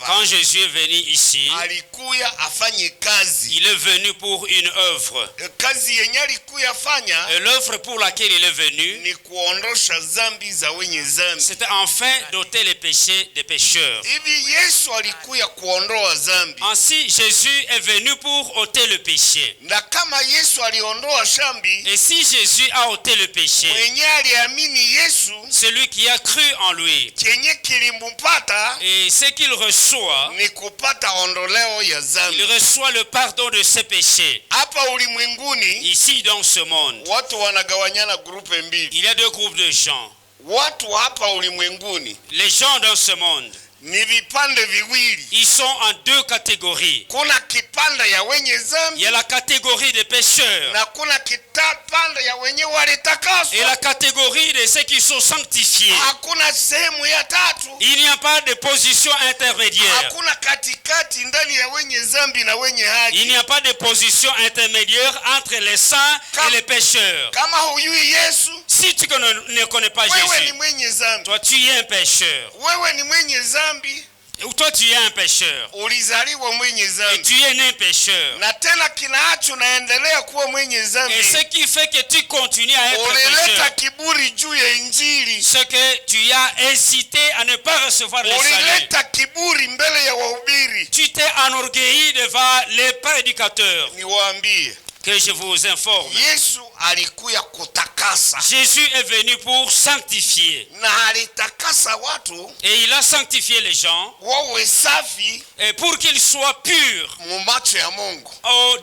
hapa. Quand Jésus est venu ici, Alikuya afanye kazi. il est venu pour une œuvre. Kazi yenye alikuya afanya. Et l'œuvre pour laquelle il est venu, Ni kuondosha zambi za wenye zambi. c'était enfin d'ôter les péchés des pécheurs. Hivi Yesu alikuya kuondoa zambi. Ainsi, Jésus est venu pour ôter le péché. Na kama Yesu aliondoa zambi, Et si Jésus a ôté le péché, mwenye aliamini Yesu, celui qui a cru en lui, kenye kilimpata et ce qu'il reçoit, ni kupata ondoleo ya il zambi. reçoit le pardon de ses péchés. Hapa ulimwenguni Ici, dans ce monde, watu wanagawanyana grupe mbili. il y a deux groupes de gens. Watu hapa ulimwenguni Les gens dans ce monde, ni vipande viwili. ils sont en deux catégories. Kuna kipanda ya wenye Il y zambi a la catégorie des pécheurs na kuna kipanda ya wenye walitakaswa. et la catégorie de ceux qui sont sanctifiés. Hakuna sehemu ya tatu. Il n'y a pas de position intermédiaire. Hakuna katikati ndani ya wenye zambi na wenye Il haki. n'y a pas de position intermédiaire entre les saints et les pécheurs. Kama hujui Yesu, Si tu ne connais pas wewe ni Jésus, mwenye zambi. toi tu es un pécheur. Wewe ni mwenye zambi, Ou toi tu es un pécheur. ulizaliwa mwenye Et zambi. tu es né pécheur. Na tena kinaacho naendelea kuwa mwenye zambi. Et ce qui fait que tu continues à être Ulileta pécheur, kiburi juu ya Injili. c'est que tu as incité à ne pas recevoir le salut. Ulileta kiburi mbele ya wahubiri. Tu t'es enorgueilli devant les prédicateurs. Niwaambie, Que je vous informe. Yesu alikuya kutakasa. Jésus est venu pour sanctifier. Na alitakasa watu Et il a sanctifié les gens wawe safi et pour qu'ils soient purs mumacho ya Mungu.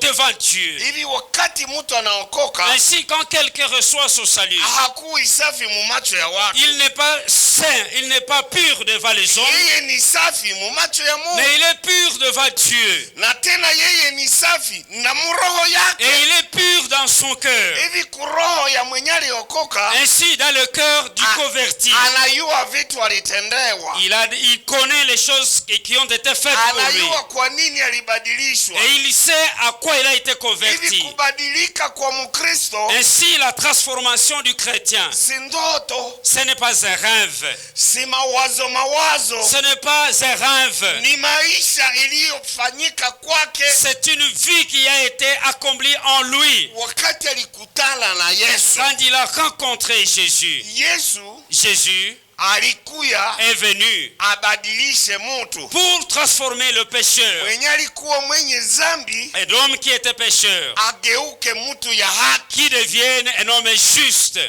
devant Dieu. Hivi wakati mtu anaokoka, Ainsi, quand quelqu'un reçoit son salut, hakui safi mumacho ya watu. il n'est pas saint, il n'est pas pur devant les hommes, Yeye ni safi mumacho ya Mungu. mais il est pur devant Dieu. Na tena yeye ni safi na muroho yake. Et il est pur dans son cœur. Hivi kuroho ya mwenye aliokoka, Ainsi, dans le cœur du converti, anayua vitu alitendewa. il connaît les choses qui ont été faites pour lui. Anayua kwa nini alibadilishwa. Et il sait à quoi il a été Hivi converti. kubadilika kwa Mkristo Ainsi, la transformation du chrétien, si ndoto, ce n'est pas un rêve. si mawazo, Ce n'est pas un rêve. ni maisha iliyofanyika kwake C'est une vie qui a été accomplie en lui. wakati alikutana na Yesu. Quand il a rencontré Jésus, Yesu Jésus alikuya est venu abadilishe mtu pour transformer le pécheur. mwenye alikuwa mwenye zambi, Et l'homme qui était pécheur, ageuke mtu ya haki. qui devienne un homme juste.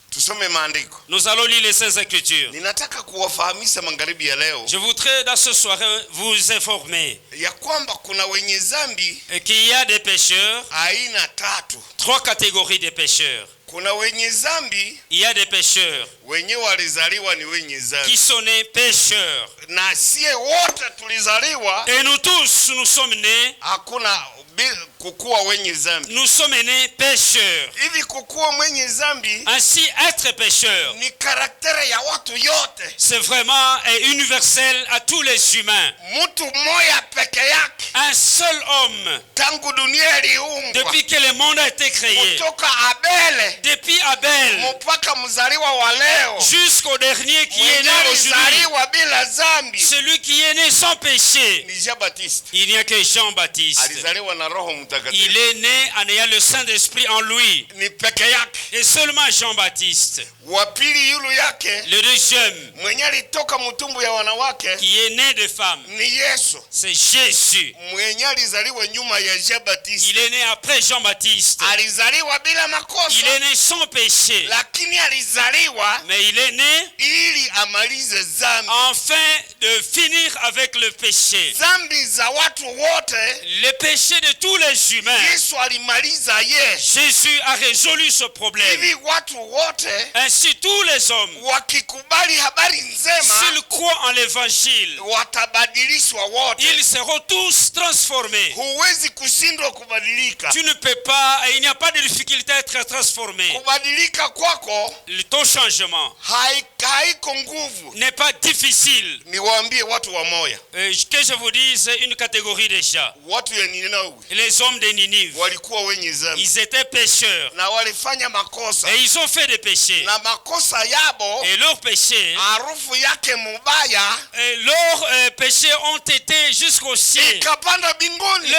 Tusome maandiko. Nous allons lire les Saintes Écritures. Ninataka kuwafahamisha magharibi ya leo Je voudrais dans ce soir vous informer ya kwamba kuna wenye zambi qu'il y a des pécheurs, aina tatu. trois catégories de pécheurs. Kuna wenye zambi Il y a des pécheurs wenye walizaliwa ni wenye zambi, qui sont nés pécheurs. na sie wote tulizaliwa, Et nous tous, nous sommes nés, hakuna kukuwa wenye zambi. nous sommes nés pécheurs. Hivi kukuwa mwenye zambi Ainsi, être pécheur, ni karaktere ya watu yote. c'est vraiment universel à tous les humains. Mtu mmoja peke yake Un seul homme, tangu dunia iliumbwa, depuis que le monde a été créé, kutoka Abele depuis Abel mpaka mzaliwa wa leo, jusqu'au dernier qui est mwenye né aujourd'hui, alizaliwa bila zambi celui qui est né sans péché, ni Jean-Baptiste. il n'y a que Jean-Baptiste. Alizaliwa na Roho Mtakatifu, Il est né en ayant le Saint-Esprit en lui. ni peke yake. Et seulement Jean-Baptiste, Wa pili yulu yake le deuxième, mwenye alitoka mtumbu ya wanawake qui est né de femme, ni Yesu, c'est Jésus. mwenye alizaliwa nyuma ya Jean-Baptiste. Il est né après Jean-Baptiste. Alizaliwa bila Il makosa, est né sans péché. lakini alizaliwa Mais il est né ili amalize zambi. afin de finir avec le péché. Zambi za watu wote Le péché de tous les humains. Yesu alimaliza ye. Jésus a résolu ce problème. Hivi watu wote Ainsi, tous les hommes, wakikubali habari njema s'ils croient en l'évangile, watabadilishwa wote. ils seront tous transformés. Huwezi kushindwa kubadilika. Tu ne peux pas, il n'y a pas de difficulté à être transformé. Kubadilika kwako Ton changement haiko nguvu. n'est pas difficile. Niwaambie watu wa moya, Que je vous dise une catégorie déjà. watu ya Ninawi Les hommes de Ninive. walikuwa wenye dhambi Ils étaient pécheurs. na walifanya makosa, Et ils ont fait des péchés. na makosa yabo Et leurs péchés, harufu yake mubaya et leurs péchés ont été jusqu'au ciel. ikapanda binguni.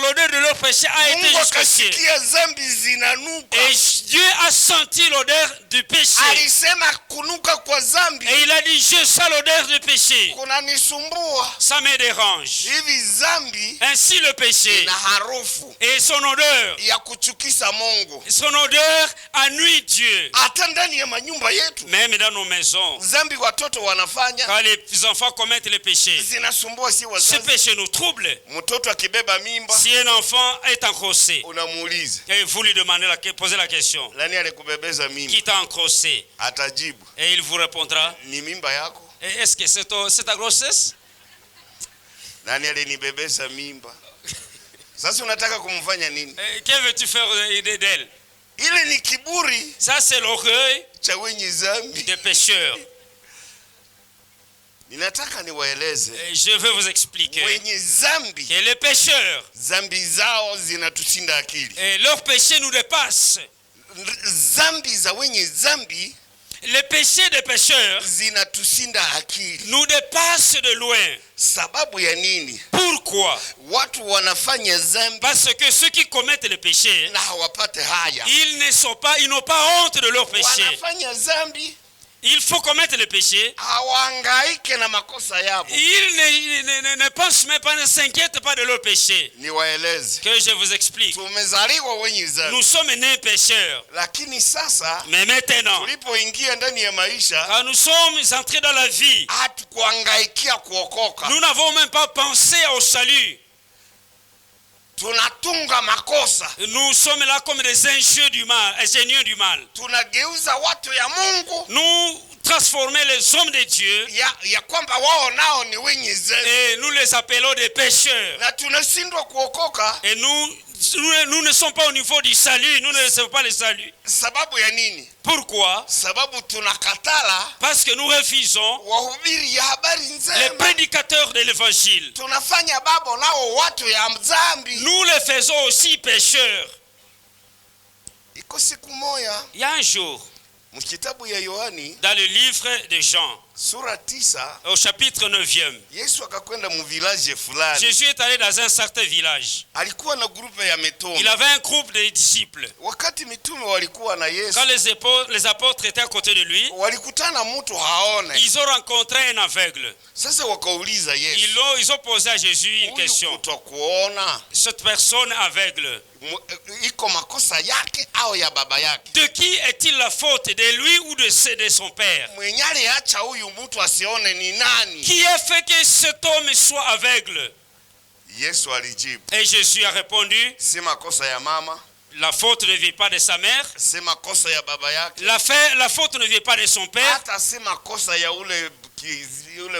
L'odeur de leur péché a été Mungu jusqu'au ciel. akasikia dhambi zinanuka, Et Dieu a senti l'odeur du péché. alisema kunuka kwa dhambi Et il a dit, je sens l'odeur du péché. kunanisumbua. Ça me dérange. Hivi dhambi Ainsi le péché na harufu et son odeur. ya kuchukisa Mungu. Son odeur ennuie Dieu. Hata ndani ya manyumba yetu Même dans nos maisons, dhambi watoto wanafanya quand les enfants commettent les péchés, zinasumbua, si ce wazazi. péché nous trouble. Mtoto akibeba mimba Si un enfant est encrossé, unamuuliza, et vous lui demandez posez la question, nani alikubebeza mimba? qui t'a encrossé? Atajibu, Et il vous répondra, ni mimba yako. et est-ce que c'est ta grossesse? Nani alinibebeza mimba? Sasa unataka kumfanya nini? Et que veux-tu faire d'elle? Ile ni kiburi Ça, c'est l'orgueil cha wenye dhambi. des pécheurs. Ninataka niwaeleze Et je veux vous expliquer wenye dhambi, que les pécheurs, dhambi zao zinatusinda akili. et leurs péchés nous dépassent. Dhambi za wenye dhambi Les péchés des pécheurs zinatusinda akili. nous dépassent de loin. Sababu ya nini? Pourquoi? Watu wanafanya dhambi Parce que ceux qui commettent les péchés, na hawapate haya. ils n'ont pas honte de leurs péchés. Wanafanya dhambi, Il faut commettre les péchés. hawahangaike na makosa yao. Ils ne pensent même pas, ne s'inquiètent pas de leurs péchés. Niwaeleze, Que je vous explique. tumezaliwa wenye dhambi, Nous sommes nés pécheurs. lakini sasa Mais maintenant, tulipoingia ndani ya maisha quand nous sommes entrés dans la vie, hatukuhangaikia kuokoka. nous n'avons même pas pensé au salut. Tunatunga makosa, Nous sommes là comme des ingénieurs du mal. tunageuza watu ya Mungu Nous transformer les hommes de Dieu ya kwamba wao nao ni wenye dhambi, et nous les appelons des pécheurs. na tunashindwa kuokoka. Et nous ne sommes pas au niveau du salut, nous ne recevons pas le salut. Sababu ya nini? Pourquoi? Sababu tunakatala Parce que nous refusons wahubiri ya habari les njema. prédicateurs de l'évangile. Tunafanya babo nao watu ya dhambi. Nous les faisons aussi pécheurs. Iko siku moja Il y a un jour, mkitabu ya Yohani dans le livre de Jean, sura 9, au chapitre 9e, Yesu akakwenda mu village fulani. Jésus est allé dans un certain village. Alikuwa na grupe ya mitume. Il avait un groupe de disciples. Wakati mitume walikuwa na Yesu, Quand les apôtres étaient à côté de lui, walikutana mtu haone. ils ont rencontré un aveugle. Sasa wakauliza Yesu, Ils ont posé à Jésus une question. kutokuona Cette personne aveugle, iko makosa yake au ya baba yake? de qui est-il la faute, de lui ou de son père? Mwenye aliacha huyu mtu asione ni nani? Qui a fait que cet homme soit aveugle? Yesu alijibu, Et Jésus a répondu, si makosa ya mama, la faute ne vient pas de sa mère, si makosa ya baba yake, la faute ne vient pas de son père, hata si makosa ya ule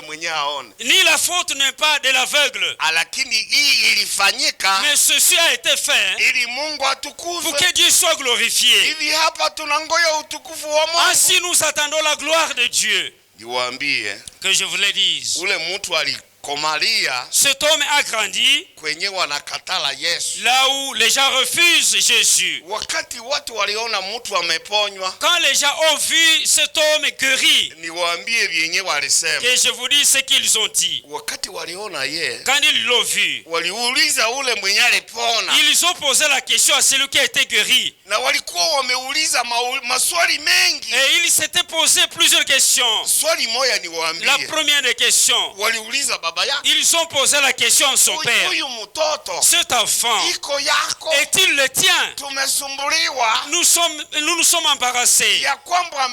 mwenye haone. ni la faute n'est pas de l'aveugle. Lakini hii ilifanyika Mais ceci a été fait ili Mungu atukuzwe. pour que Dieu soit glorifié. Hivi hapa tunangoja utukufu wa Mungu. Ainsi nous attendons la gloire de Dieu. Niwaambie, Que je vous le dise. ule mtu alikomalia Cet homme a grandi kwenye wanakatala Yesu. là où les gens refusent Jésus. Wakati watu waliona mtu ameponywa, Quand les gens ont vu cet homme guéri, niwaambie vyenye walisema. que je vous dis ce qu'ils ont dit. Wakati waliona ye, Quand ils l'ont vu, waliuliza ule mwenye alipona, ils ont posé la question à celui qui a été guéri. na walikuwa wameuliza maswali mengi. Et ils s'étaient posé plusieurs questions. Swali moja niwaambie, La première des questions, waliuliza baba yake, ils ont posé la question à son père. huyu mtoto Cet enfant, iko yako? est-il le tien? Tumesumbuliwa Nous nous sommes embarrassés ya kwamba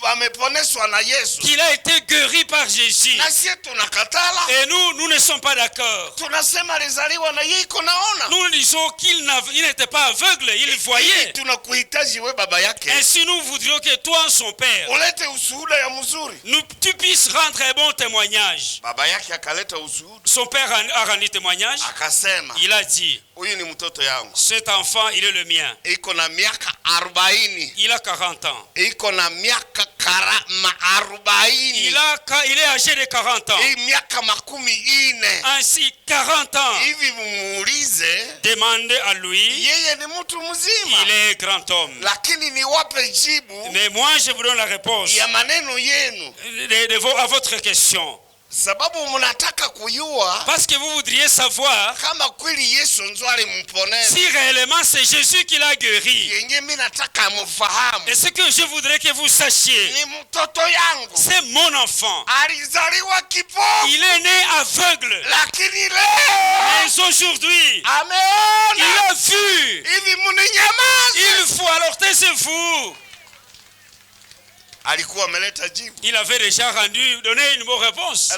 ameponeshwa na Yesu, qu'il a été guéri par Jésus. na sisi tunakatala. Et nous ne sommes pas d'accord. Tunasema alizaliwa na yeye iko naona. Nous disons qu'il n'était pas aveugle, il voyait. Tunakuhitaji we baba yake, Ainsi nous voudrions que toi, son père, ulete ushuhuda ya mzuri. tu puisses rendre un bon témoignage. Baba yake akaleta ushuhuda, Son père a rendu témoignage. akasema Il a dit, huyu ni mtoto yangu, cet enfant, il est le mien. iko na miaka 40, Il a 40 ans. iko na miaka Il est âgé de 40 ans. Ainsi, 40 ans. Demandez à lui. Il est grand homme. Mais moi, je vous donne la réponse à votre question. Parce que vous voudriez savoir si réellement c'est Jésus qui l'a guéri. Et ce que je voudrais que vous sachiez, c'est mon enfant. Il est né aveugle. Mais aujourd'hui, il a vu. Il faut alors taisez-vous. Il avait déjà donné une bonne réponse.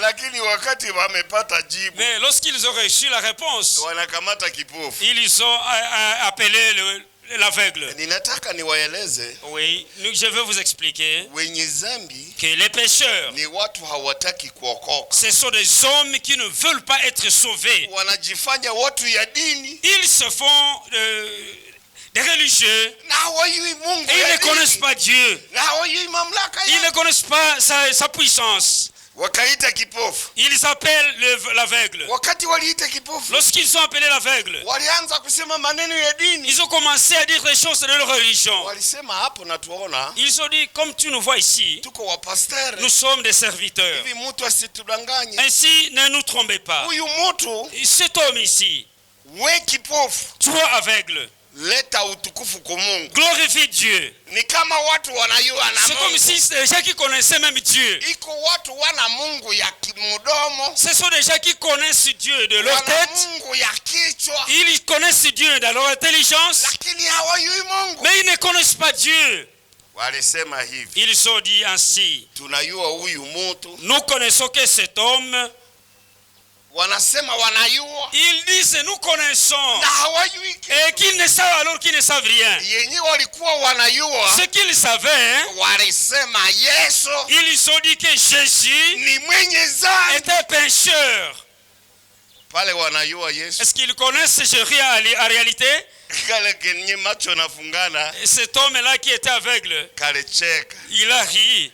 Mais lorsqu'ils ont reçu la réponse, ils ont appelé l'aveugle. Oui, je vais vous expliquer que les pécheurs, ce sont des hommes qui ne veulent pas être sauvés. Ils se font des religieux. Et ils ne connaissent pas Dieu. Ils ne connaissent pas sa puissance. Ils appellent l'aveugle. Lorsqu'ils ont appelé l'aveugle, ils ont commencé à dire des choses de leur religion. Ils ont dit, comme tu nous vois ici, nous sommes des serviteurs. Ainsi, ne nous trompez pas. Cet homme ici, toi aveugle, glorifie Dieu. C'est comme si c'est des gens qui connaissaient même Dieu. Ce sont des gens qui connaissent Dieu de leur tête. Ils connaissent Dieu dans leur intelligence. Mais ils ne connaissent pas Dieu. Ils ont dit ainsi. Nous connaissons que cet homme. Ils disent nous connaissons et qu'ils ne savent alors qu'ils ne savent rien. Ce qu'ils savaient, ils ont dit que Jésus était pécheur. Est-ce qu'ils connaissent Jésus en réalité? Cet homme-là qui était aveugle, il a ri.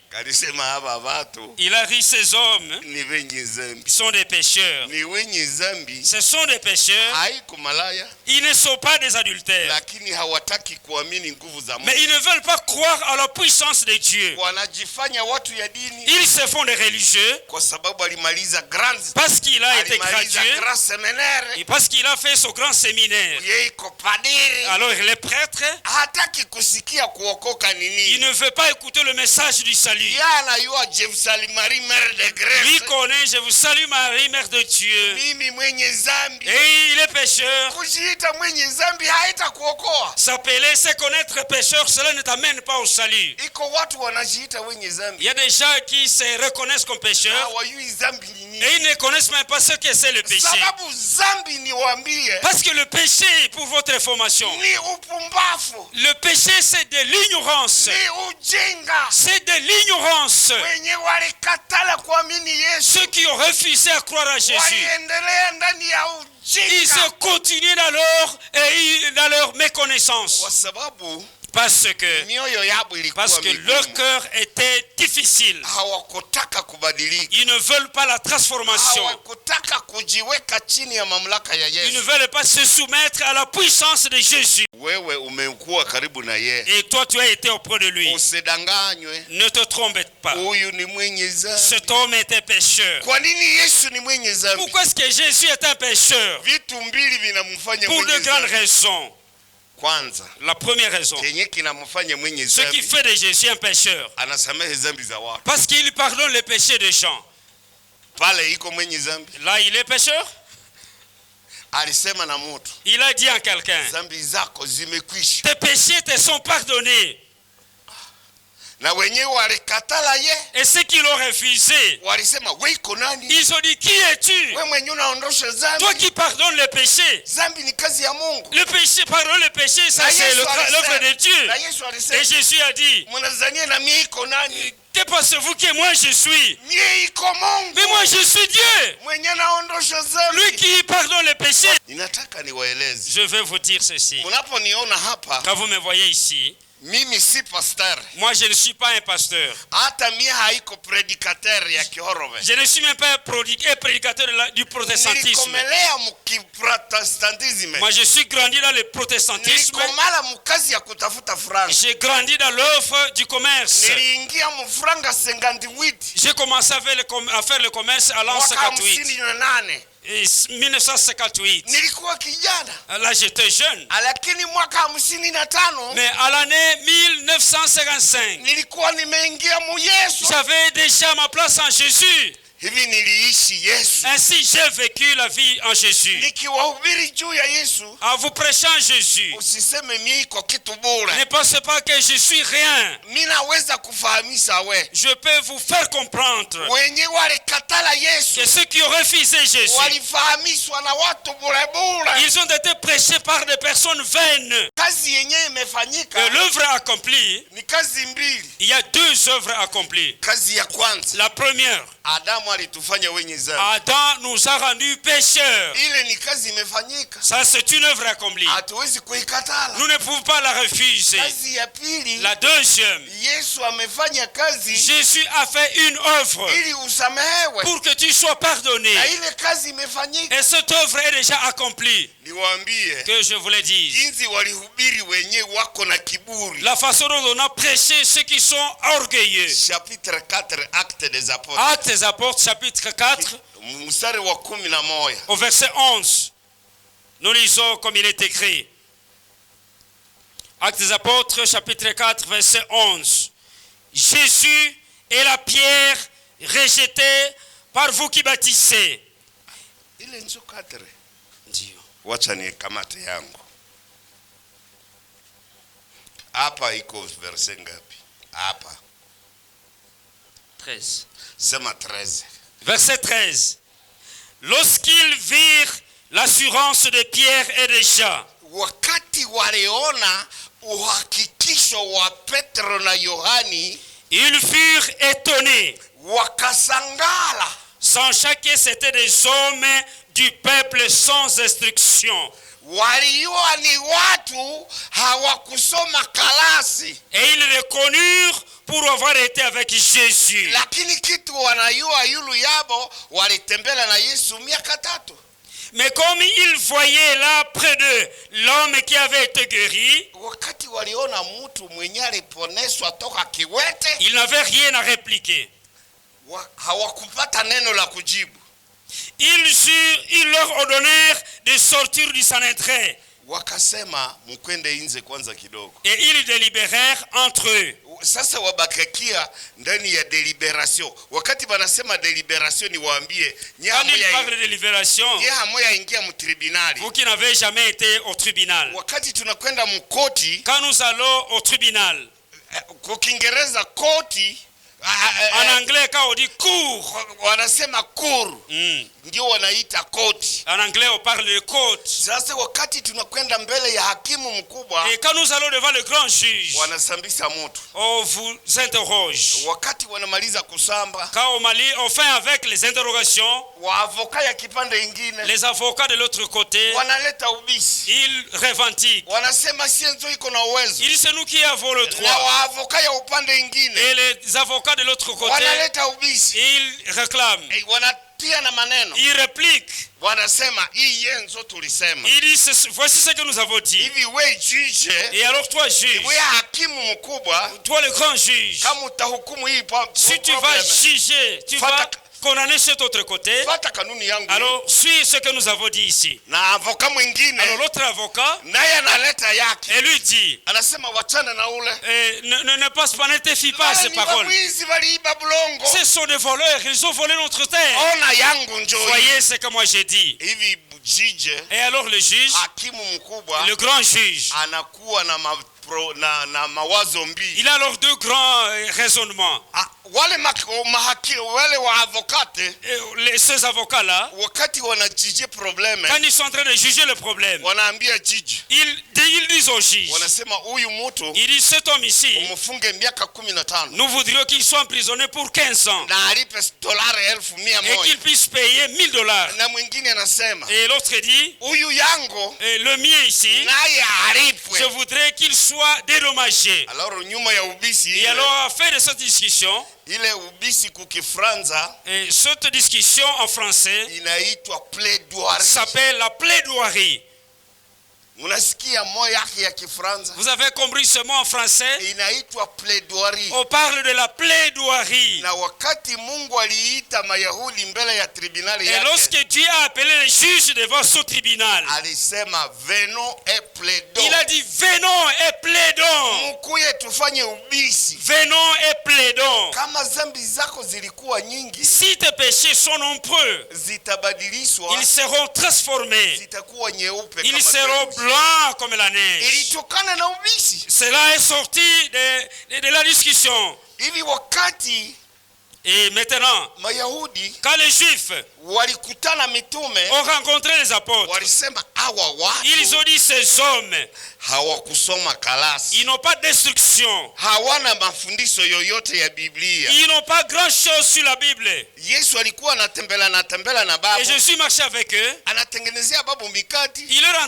Il a ri, ces hommes. Ils sont des pécheurs. Ce sont des pécheurs. Ils ne sont pas des adultères. Mais ils ne veulent pas croire à la puissance de Dieu. Ils se font des religieux parce qu'il a été gradué et parce qu'il a fait son grand séminaire. Alors les prêtres, il ne veut pas écouter le message du salut. Lui connaît, je vous salue Marie, mère de Dieu. Et il est pécheur. S'appeler, c'est connaître pécheur, cela ne t'amène pas au salut. Il y a des gens qui se reconnaissent comme pécheurs et ils ne connaissent même pas ce que c'est le péché. Parce que le péché, pour votre information, le péché c'est de l'ignorance. C'est de l'ignorance. Ceux qui ont refusé à croire à Jésus, ils ont continué dans leur méconnaissance. Parce que leur cœur était difficile. Ils ne veulent pas la transformation. Ils ne veulent pas se soumettre à la puissance de Jésus. Et toi, tu as été auprès de lui. Ne te trompe pas. Cet homme était pécheur. Pourquoi est-ce que Jésus est un pécheur? Pour de grandes raisons. La première raison, ce qui fait de Jésus un pécheur, parce qu'il pardonne les péchés des gens. Là, il est pécheur. Il a dit à quelqu'un, tes péchés te sont pardonnés. Et ceux qui l'ont refusé, ils ont dit, qui es-tu? Toi qui pardonnes les péchés. Le péché, pardonne le péché, ça c'est l'œuvre de Dieu. Et Jésus a dit, que pensez-vous que moi je suis? Mais moi je suis Dieu. Lui qui pardonne les péchés. Je vais vous dire ceci. Quand vous me voyez ici, Mimi si pasteur. Moi je ne suis pas un pasteur. Hata mimi haiko prédicateur ya Kihorove. Je ne suis même pas un prédicateur du protestantisme. Nilikomelea mukiprotestantisme. Moi je suis grandi dans le protestantisme. Nilikomala mukazi ya kutafuta franga. J'ai grandi dans l'œuvre du commerce. Niliingia mu franga 58. J'ai commencé à faire le commerce à l'an 58. 1958. Nilikuwa kijana. Là j'étais jeune. Lakini mwaka 55. Mais à l'année 1955. Nilikuwa nimeingia mu Yesu. J'avais déjà ma place en Jésus. Hivi niliishi Yesu. Ainsi j'ai vécu la vie en Jésus. Nikiwahubiri juu ya Yesu. En vous prêchant Jésus. Usiseme mimi iko kitu bure. Ne pensez pas que je suis rien. Mimi naweza kufahamisha we. Je peux vous faire comprendre. Wenye walikatala Yesu. Que ceux qui ont refusé Jésus. Walifahamishwa na watu bure bure. Ils ont été prêchés par des personnes vaines. Kazi yenyewe imefanyika. L'œuvre accomplie. Ni kazi mbili. Il y a deux œuvres accomplies. Kazi ya kwanza. La première. Adam nous a rendus pécheurs. Ça c'est une œuvre accomplie. Nous ne pouvons pas la refuser. La deuxième. Jésus a fait une œuvre pour que tu sois pardonné. Et cette œuvre est déjà accomplie. Que je vous le dise. La façon dont on a prêché ceux qui sont orgueilleux. Chapitre 4, Actes des Apôtres. Actes des Apôtres, chapitre 4, au verset 11. Nous lisons comme il est écrit. Actes des Apôtres, chapitre 4, verset 11. Jésus est la pierre rejetée par vous qui bâtissez. Wacha nikamate yangu. Hapa iko verset ngapi? Hapa 13. Sema 13. Verset 13. Lorsqu'ils virent l'assurance de Pierre et de Jean, wakati waliona uhakikisho wa Petro na Yohani, ils furent étonnés, wakasangala, sachant que c'étaient des hommes du peuple sans instruction. Waliona ni watu hawakusoma kalasi. Et ils reconnurent pour avoir été avec Jésus. Lakini kitu wanayua yulu yabo walitembela na Yesu miaka 3. Mais comme ils voyaient là près d'eux l'homme qui avait été guéri, wakati waliona mtu mwenye aliponeswa toka kiwete, ils n'avaient rien à répliquer. Hawakupata neno la kujibu. Ils leur ordonnèrent de sortir du Sanhédrin. Wakasema mkwende nje kwanza kidogo. Et ils délibérèrent entre eux. Sasa wabakakia ndani ya deliberation. Wakati banasema deliberation ni waambie quand il parle de délibération, hamoya ingia mu tribunali. Vous qui n'avez jamais été au tribunal. Wakati tunakwenda mkoti, quand nous allons au tribunal, kwa Kiingereza koti, en anglais quand on dit cour, wanasema cour. Ndio wanaita koti. En anglais on parle de court. Sasa wakati tunakwenda mbele ya hakimu mkubwa, et quand nous allons devant le grand juge, wanasambisa mtu. On vous interroge. Wakati wanamaliza kusamba, quand on fait avec les interrogations, waavoka ya kipande ingine, les avocats de l'autre côté, wanaleta ubisi. Ils revendiquent. Wanasema sienzo iko na uwezo. Ils c'est nous qui avons le droit. Na waavoka ya upande ingine, et les avocats de l'autre côté, wanaleta ubisi. Ils réclament. Ils répliquent. Wanasema hii yenzo tulisema. Il dit voici ce que nous avons dit. Hivi we juge, et alors toi juge, we hakimu mkubwa, toi le grand juge, kama utahukumu hii si tu vas juger, tu vas condamner cet autre côté. Alors suis ce que nous avons dit ici. Na avoka mwingine, alors l'autre avocat, naye analeta yake, et lui dit, anasema wachana na ule, ne passe pas, ne te fie pas à ces paroles. Ce sont des voleurs, ils ont volé notre terre. Ona yangu njoo. Voyez ce que moi j'ai dit. Hivi juge, et alors le juge, hakimu mkubwa, le grand juge, anakuwa na mawazo mbili. Il a alors deux grands raisonnements. Wale wa avocate, ces avocats là, wakati wanajije problème, quand ils sont en train de juger le problème, wanaambia jiji, ils disent au juge, wanasema huyu mtu, il dit cet homme ici, umfunge miaka 15, nous voudrions qu'il soit emprisonné pour 15 ans, na alipe $1,100 et qu'il puisse payer $1,000. Na mwingine anasema, et l'autre dit, huyu yango, le mien ici, naye alipwe, je voudrais qu'il soit soit dédommagé. Alors nyuma ya ubisi, et alors à la fin de cette discussion, ile ubisi kukifranza, et cette discussion en français inaitwa plaidoirie, s'appelle la plaidoirie. Munasikia moyo yake ya Kifranza? Vous avez compris ce mot en français? Inaitwa plaidoirie. On parle de la plaidoirie. Na wakati Mungu aliita Mayahudi mbele ya tribunali yake, et lorsque Dieu a appelé les juges devant son tribunal, alisema venons et plaidons. Il a dit venons et plaidons. Mukuye tufanye ubisi. Venons et plaidons. Kama zambi zako zilikuwa nyingi, si tes péchés sont nombreux, zitabadilishwa, ils seront transformés, zitakuwa nyeupe, ils seront blancs comme la neige. Ilitokana na ubisi. Cela est sorti de la discussion. Hivi wakati et maintenant, Mayahudi, quand les Juifs walikutana mitume, ont rencontré les apôtres, walisema hawa watu, ils ont dit ces hommes hawakusoma kalasi, ils n'ont pas d'instruction, hawana mafundisho yoyote ya Biblia, ils n'ont pas grand chose sur la Bible. Yesu alikuwa anatembea na babu, et Jésus marchait avec eux, anatengenezea babu mikati, il est en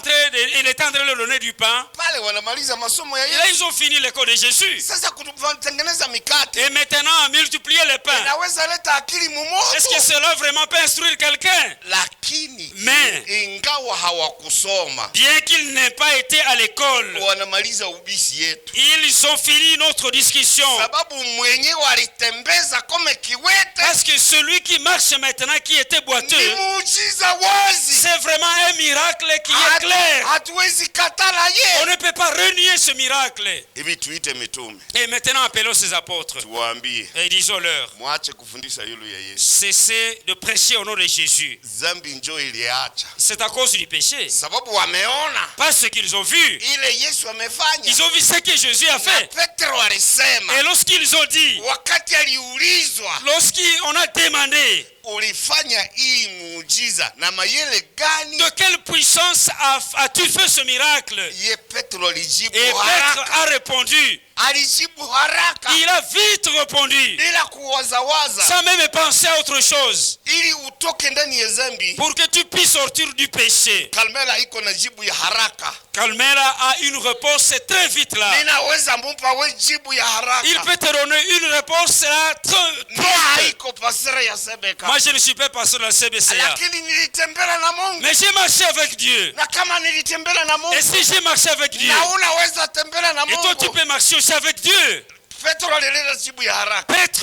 train de leur donner du pain. Pale wanamaliza masomo ya Yesu. Et là ils ont fini l'école de Jésus. Sasa kutengeneza mikate, et maintenant multiplier les pains, inaweza leta akili mumoto. Est-ce que cela vraiment peut instruire quelqu'un? Lakini mais ingawa hawakusoma, bien qu'ils n'aient pas été à l'école, wanamaliza ubisi yetu, ils ont fini notre discussion. Sababu mwenyewe alitembeza kama kiwete, parce que celui qui marche maintenant, qui était boiteux, ni muujiza wazi, c'est vraiment un miracle qui est clair. Hatuwezi katala yeye. On ne peut pas renier ce miracle. Hivi tuite mitume, et maintenant appelons ces apôtres, tuwaambie, et disons-leur, mwache kufundisha yule ya Yesu, cessez de prêcher au nom de Jésus. Zambi njoo iliacha, c'est à cause du péché, sababu wameona parce qu'ils ont vu ile Yesu amefanya, ils ont vu ce que Jésus a fait. Petro alisema, et lorsqu'ils ont dit, wakati aliulizwa, lorsqu'on a demandé, ulifanya hii muujiza na mayele gani? De quelle puissance as-tu fait ce miracle? Ye Petro alijibu et Petro a répondu. Alijibu haraka. Il a vite répondu. Bila kuwazawaza. Sans même penser à autre chose. Ili utoke ndani ya dhambi. Pour que tu puisses sortir du péché. Kalmela iko na jibu ya haraka. Kalmela a une réponse très vite là. Ninaweza mumpa we jibu ya haraka. Il peut te donner une réponse là très iko pasere ya Sebeka. Moi je ne suis pas pasteur de la CBCA. Lakini nilitembea na Mungu. Mais j'ai marché avec Dieu. Na kama nilitembea na Mungu. Et si j'ai marché avec Dieu. Na unaweza tembea na Mungu. Et toi tu peux marcher aussi avec Dieu. Petro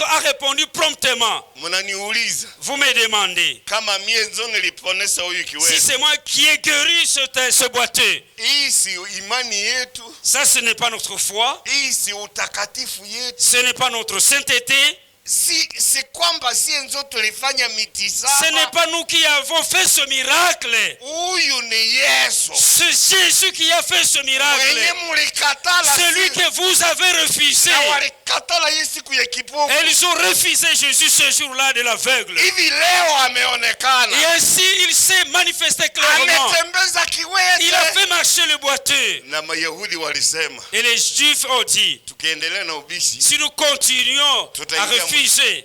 a répondu promptement. Vous me demandez si c'est moi qui ai guéri ce boiteux. Ça ce n'est pas notre foi. Ce n'est pas notre sainteté. Ce n'est pas nous qui avons fait ce miracle. C'est Jésus qui a fait ce miracle. Celui que vous avez refusé. Et ils ont refusé Jésus ce jour-là de l'aveugle. Et ainsi il s'est manifesté clairement. Il a fait marcher le boiteux. Et les Juifs ont dit, si nous continuons à refuser,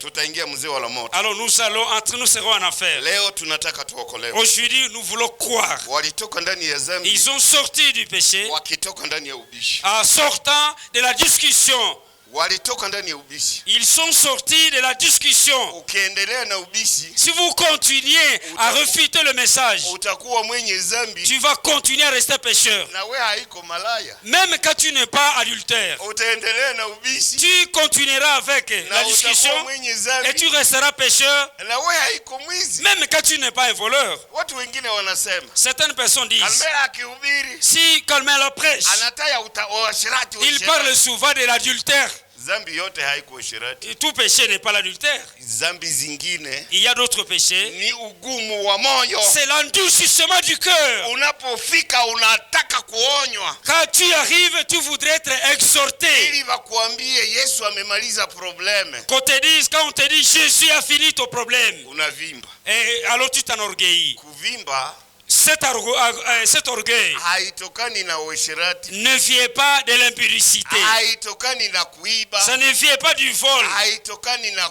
alors nous serons en affaire. Aujourd'hui nous voulons croire. Ils ont sorti du péché en sortant de la discussion. Ils sont sortis de la discussion. Si vous continuez à refuter le message, tu vas continuer à rester pécheur. Même quand tu n'es pas adultère, tu continueras avec la discussion et tu resteras pécheur. Même quand tu n'es pas un voleur. Certaines personnes disent, si Kalmela prêche, il parle souvent de l'adultère. Et tout péché n'est pas l'adultère. Il y a d'autres péchés. C'est l'endurcissement du cœur. Quand tu arrives, tu voudrais être exhorté. Quand on te dit Jésus a fini ton problème, et alors tu t'enorgueillis. cet orgueil haitokani na uasherati, ne vient pas de l'impudicité. haitokani na kuiba, Ça ne vient pas du vol. haitokani na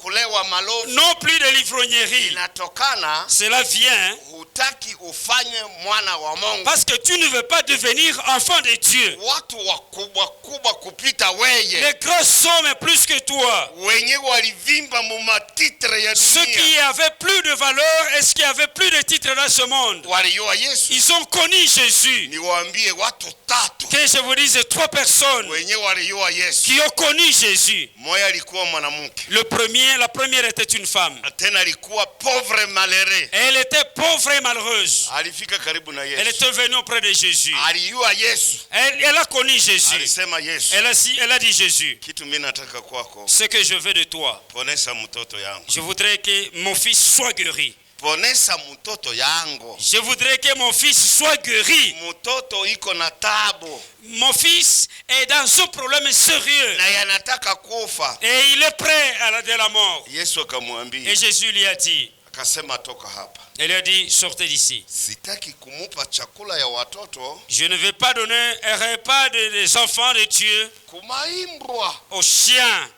kulewa malofu, Non plus de l'ivrognerie. inatokana Cela vient hutaki ufanye mwana wa Mungu, parce que tu ne veux pas devenir enfant de Dieu. watu wakubwa kubwa kupita weye, Les grands hommes plus que toi, wenye walivimba mu matitre ya ceux dunia, qui avaient plus de valeur et ceux qui avaient plus de titres dans ce monde, walijua Yesu. ils ont connu Jésus. Niwaambie watu tatu Que je vous dise 3 personnes wenye walijua Yesu. qui ont connu Jésus. Moja alikuwa mwanamke, La première était une femme. tena alikuwa pauvre malheureux, Elle était pauvre et malheureuse. alifika karibu na Elle Yesu, était venue auprès de Jésus. alijua Yesu, Elle a connu Jésus. alisema Yesu, Elle a dit Jésus, kitu mimi nataka kwako, ce que je veux de toi, ponesha mtoto yangu, je voudrais que mon fils soit guéri. ponesha mtoto yangu, Je voudrais que mon fils soit guéri. mtoto iko na tabu Mon fils est dans un problème sérieux na yanataka kufa. et il est prêt à de la mort. Yesu akamwambia, Et Jésus lui a dit, akasema toka hapa, il lui a dit, sortez d'ici. sitaki kumupa chakula ya watoto Je ne vais pas donner un repas des enfants de Dieu kumaimbwa. aux chiens.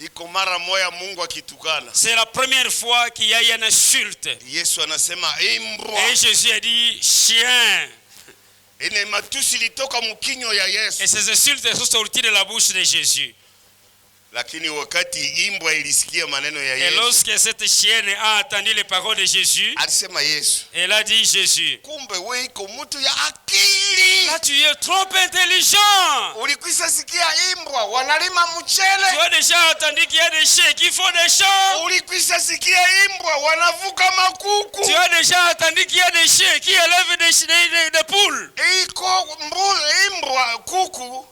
Iko mara moya Mungu akitukana, C'est la première fois qu'il y a une insulte. Yesu anasema imbwa. Et Jésus a dit, chien. Ine matusi litoka mkinyo ya Yesu. Et ces insultes sont sorties de la bouche de Jésus. Lakini wakati imbwa ilisikia maneno ya Et Yesu, lorsque cette chienne a entendu les paroles de Jésus, alisema Yesu, elle a dit, Jésus, kumbe wewe iko mtu ya akili. là tu es trop intelligent. Ulikwisha sikia imbwa wanalima mchele? Tu as déjà entendu qu'il y a des chiens qui font des champs. Ulikwisha sikia imbwa wanavuka makuku? Tu as déjà entendu qu'il y a des chiens qui élèvent des poules. Iko imbwa kuku.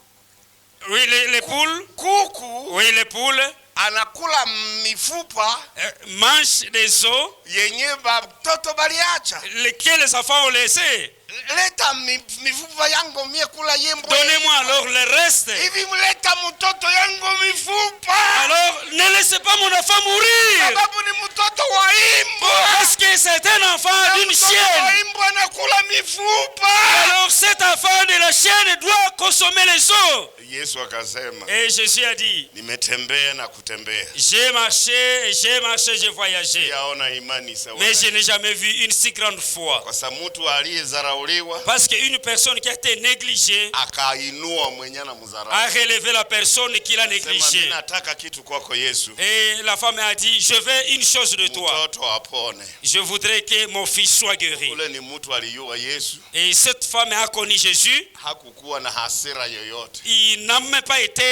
Oui, les poules. Kuku Oui, les poules anakula mifupa mangent des os yenye batoto baliacha. lesquels les enfants ont laissé. Leta mifupa yangu mie kula yembwa. Donnez-moi alors le reste. Hivi mleta mtoto yangu mifupa. Alors ne laissez pas mon enfant mourir. Sababu ni mtoto wa imbwa. Parce que c'est un enfant d'une chienne. Wa imbwa anakula mifupa. Alors cet enfant de la chienne doit consommer les os. Yesu akasema, Et Jésus a dit, nimetembea na kutembea, j'ai marché, j'ai voyagé. sijaona imani sawa. Mais je n'ai jamais vu une si grande foi. Kwa sababu mtu aliyezarauliwa Parce qu'une personne qui a été négligée akainua mwenye na mzarau, a relevé la personne qui l'a sema mimi négligée. nataka kitu kwako Yesu, Et la femme a dit, je veux une chose de toi. mtoto apone. Je voudrais que mon fils soit guéri. Ule ni mtu aliyua Yesu, Et cette femme a connu Jésus. hakukuwa na hasira yoyote. Il n'a même pas été,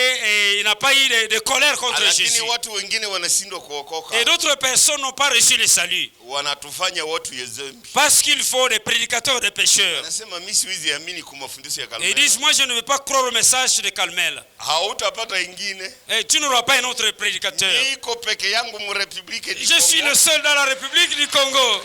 il n'a pas eu de colère contre Lakini Jésus. watu wengine wanashindwa kuokoka, Et d'autres personnes n'ont pas reçu le salut. wanatufanya watu yezembi. Parce qu'il faut des prédicateurs de pécheurs. Anasema mimi siwezi amini kwa mafundisho ya Et ils Karmel. disent, moi je ne veux pas croire au message de Carmel. Hautapata ingine. Et tu n'auras pas un autre prédicateur. Niko peke yangu mu Republique du Je suis Congo. le seul dans la République du Congo.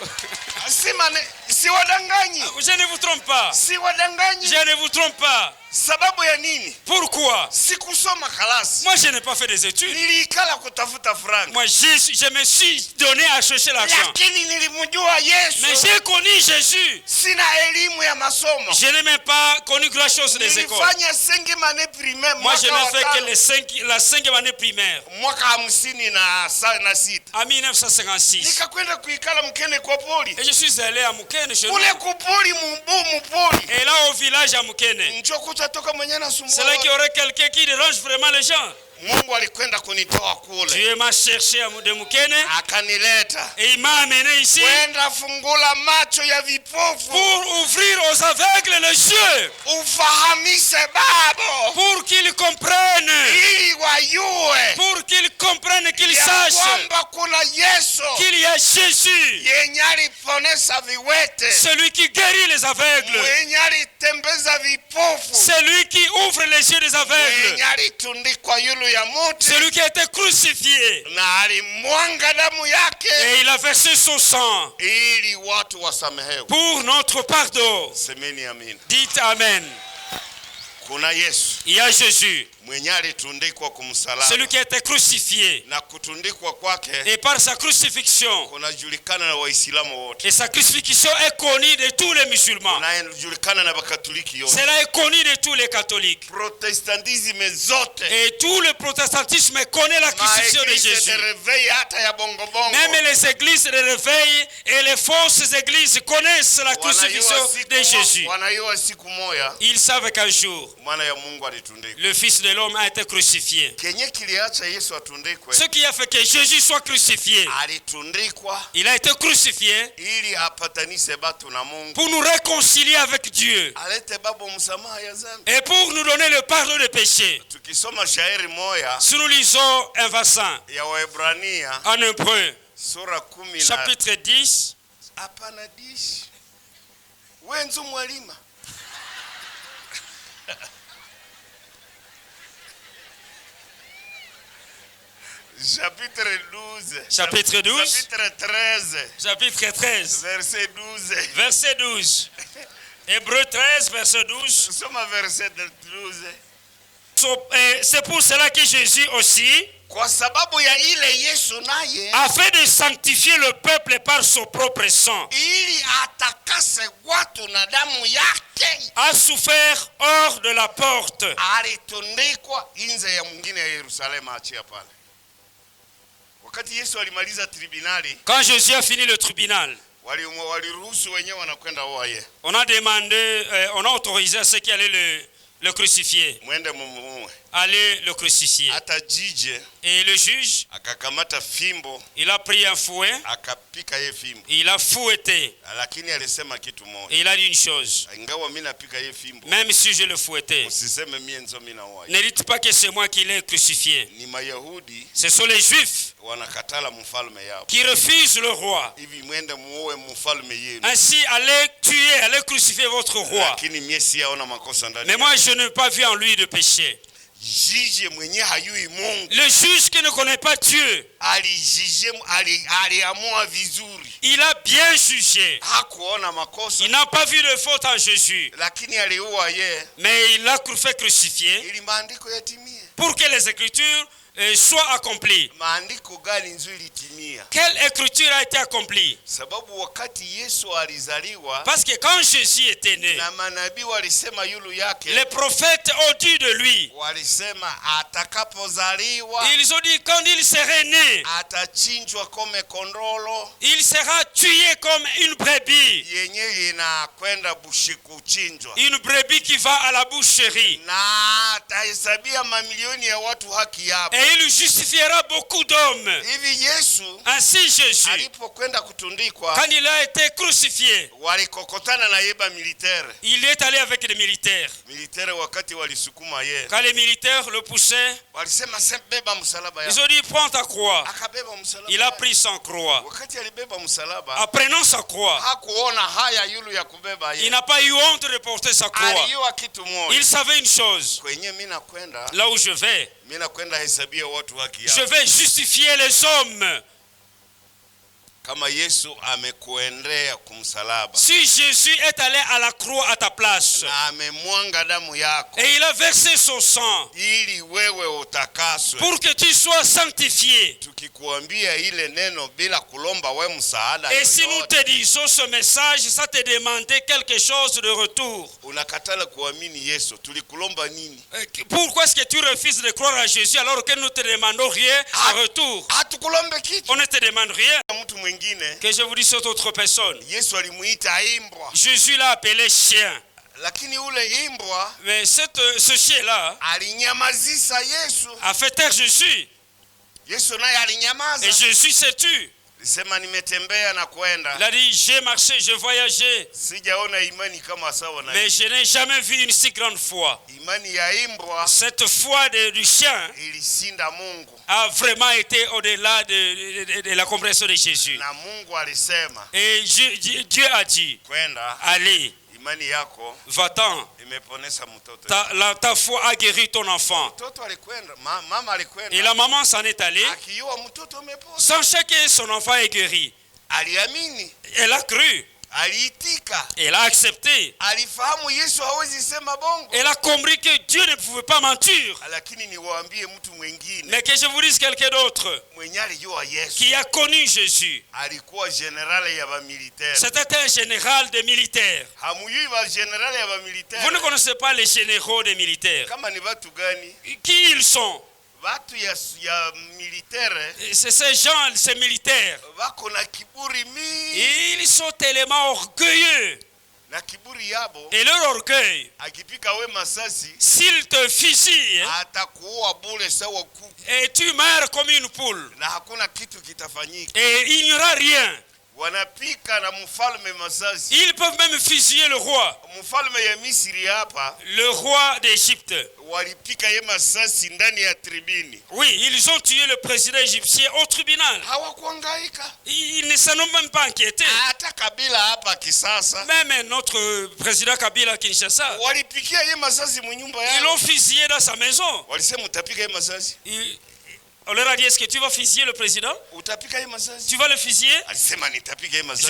Si wadanganyi. Je ne vous trompe pas. Si wadanganyi. Je ne vous trompe pas. Sababu ya nini? Pourquoi? Sikusoma kalasi. Moi je n'ai pas fait des études. Nilikala kutafuta franga. Moi je me suis donné à chercher l'argent. Lakini nilimjua Yesu. Mais j'ai connu Jésus. Sina elimu ya masomo. Je n'ai même pas connu grand chose des écoles. Nilifanya 5e année primaire. Moi je n'ai fait que la 5e année primaire. Mwaka 56. En 1956. Nikakwenda kuikala Mkene kwa poli. Et je suis allé à Mukene chez nous. Kule kupoli mupoli. Et là au village à Mukene. Njokuta toka mwenye nasumbua. C'est là qu'il y aurait quelqu'un qui dérange vraiment les gens. Mungu alikwenda kunitoa kule. Dieu m'a cherché de Mukene. Akanileta. Et il m'a amené ici. Kwenda fungula macho ya vipofu. Pour ouvrir aux aveugles les yeux. Ufahamishe babo. Pour qu'ils comprennent. Ili wayue. Pour qu'ils comprennent, qu'ils sachent. Kwamba kuna Yesu. Qu'il y a Jésus. Yenye aliponesha viwete. Celui qui guérit les aveugles. Mwenye alitembeza vipofu. Celui qui ouvre les yeux des aveugles. Mwenye alitundikwa yulu ya muti. Celui qui a été crucifié. Na alimwanga damu yake. Et il a versé son sang. Ili watu wasamehewe. Pour notre pardon. Semeni amen. Dites amen. Kuna Yesu. Il y a Jésus. Celui qui a été crucifié. Et par sa crucifixion. Et sa crucifixion est connue de tous les musulmans. Cela est connu de tous les catholiques. Et tout le protestantisme connaît la crucifixion de Jésus. Même les églises de réveil et les fausses églises connaissent la crucifixion de Jésus. Ils savent qu'un jour, le Fils de l'homme a été crucifié. Ce qui a fait que Jésus soit crucifié, il a été crucifié pour nous réconcilier avec Dieu et pour nous donner le pardon des péchés. Si nous lisons un verset en Hébreu, chapitre 10, chapitre 12. Chapitre 12. Chapitre 13. Chapitre 13. Verset 12. Verset 12. Hébreu 13, verset 12. Nous sommes à verset 12. C'est pour cela que Jésus aussi, afin de sanctifier le peuple par son propre sang, a souffert hors de la porte. Quand Jésus a fini le tribunal, on a demandé, on a autorisé à ceux qui allaient le crucifier. Allez le crucifier. Et le juge, il a pris un fouet, il a fouetté. Et il a dit une chose: même si je le fouettais, ne dites pas que c'est moi qui l'ai crucifié. Ce sont les Juifs qui refusent le roi. Ainsi, allez tuer, allez crucifier votre roi. Mais moi, je n'ai pas vu en lui de péché. Le juge qui ne connaît pas Dieu, il a bien jugé. Il n'a pas vu de faute en Jésus, mais il l'a fait crucifier pour que les Écritures soient accomplies. Quelle écriture a été accomplie? Parce que quand Jésus était né, les prophètes ont dit de lui, ils ont dit quand il serait né, il sera tué comme une brebis. Une brebis qui va à la boucherie. Et il justifiera beaucoup d'hommes. Ainsi Jésus, quand il a été crucifié, il est allé avec les militaires. Quand les militaires le poussaient, ils ont dit prends ta croix. Il a pris son croix. En prenant sa croix, il n'a pas eu honte de porter sa croix. Il savait une chose: là où je vais justifier les hommes. Si Jésus est allé à la croix à ta place et il a versé son sang pour que tu sois sanctifié, et si nous te disons ce message, ça te demandait quelque chose de retour, pourquoi est-ce que tu refuses de croire à Jésus alors que nous ne te demandons rien en retour? On ne te demande rien. Que je vous dise cette autre personne, Jésus l'a appelé chien. Mais ce chien-là a fait taire Jésus. Et Jésus s'est tué. Il a dit j'ai marché, j'ai voyagé, mais je n'ai jamais vu une si grande foi. Cette foi du chien a vraiment été au-delà de la compréhension de Jésus. Et Dieu a dit allez, va-t'en, ta foi a guéri ton enfant. Et la maman s'en est allée sans que son enfant est guéri. Elle a cru. aliitika. Elle a accepté. Alifahamu Yesu hawezi sema bongo. Elle a compris que Dieu ne pouvait pas mentir. Lakini niwaambie mtu mwingine. Mais que je vous dise quelqu'un d'autre qui a connu Jésus. Alikuwa general ya ba militaire. C'était un général des militaires. Hamuyui ba general ya ba militaire. Vous ne connaissez pas les généraux des militaires. Kama ni watu gani? Qui ils sont? Watu ya militaire. C'est ces gens, ces militaires. Wako na kiburi mingi. Ils sont tellement orgueilleux. Na kiburi yabo. Et leur orgueil. Akipika we masasi. S'il te fusille. Atakuua bure sawa kuku. Et tu meurs comme une poule. Na hakuna kitu kitafanyika. Et il n'y aura rien. Wanapika na mfalme masasi. Ils peuvent même fusiller le roi. Mfalme ya Misri hapa. Le roi d'Égypte. Walipika ye masasi ndani ya tribuni. Oui, ils ont tué le président égyptien au tribunal. Hawakuhangaika. Ils ne s'en ont même pas inquiétés. Hata Kabila hapa kisasa. Même notre président Kabila Kinshasa. Walipikia ye masasi munyumba yao. Ils l'ont fusillé dans sa maison. Walisema utapika ye masasi. On leur a dit, est-ce que tu vas fusiller le président? Tu vas le fusiller?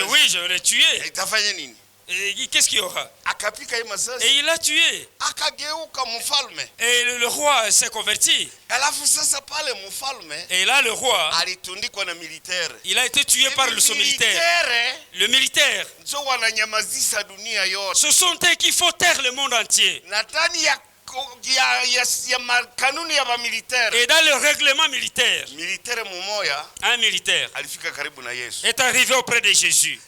Oui, je vais le tuer. Et qu'est-ce qu'il y aura? Et il l'a tué. Et le roi s'est converti. Et là, le roi, il a été tué par son militaire. Le militaire, ce sont eux qui font taire le monde entier. Et dans le règlement militaire, un militaire est arrivé auprès de Jésus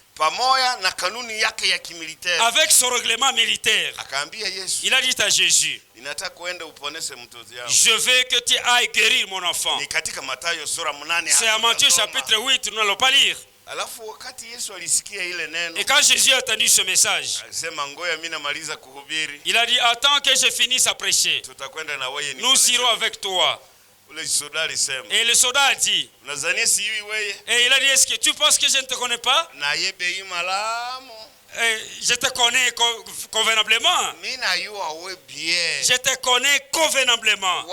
avec son règlement militaire. Il a dit à Jésus, je veux que tu ailles guérir mon enfant. C'est à Matthieu chapitre 8, nous n'allons pas lire. Et quand Jésus a entendu ce message, il a dit, attends que je finisse à prêcher. Nous irons avec toi. Et le soldat a dit, et il a dit, est-ce que tu penses que je ne te connais pas? Je te connais convenablement. Je te connais convenablement.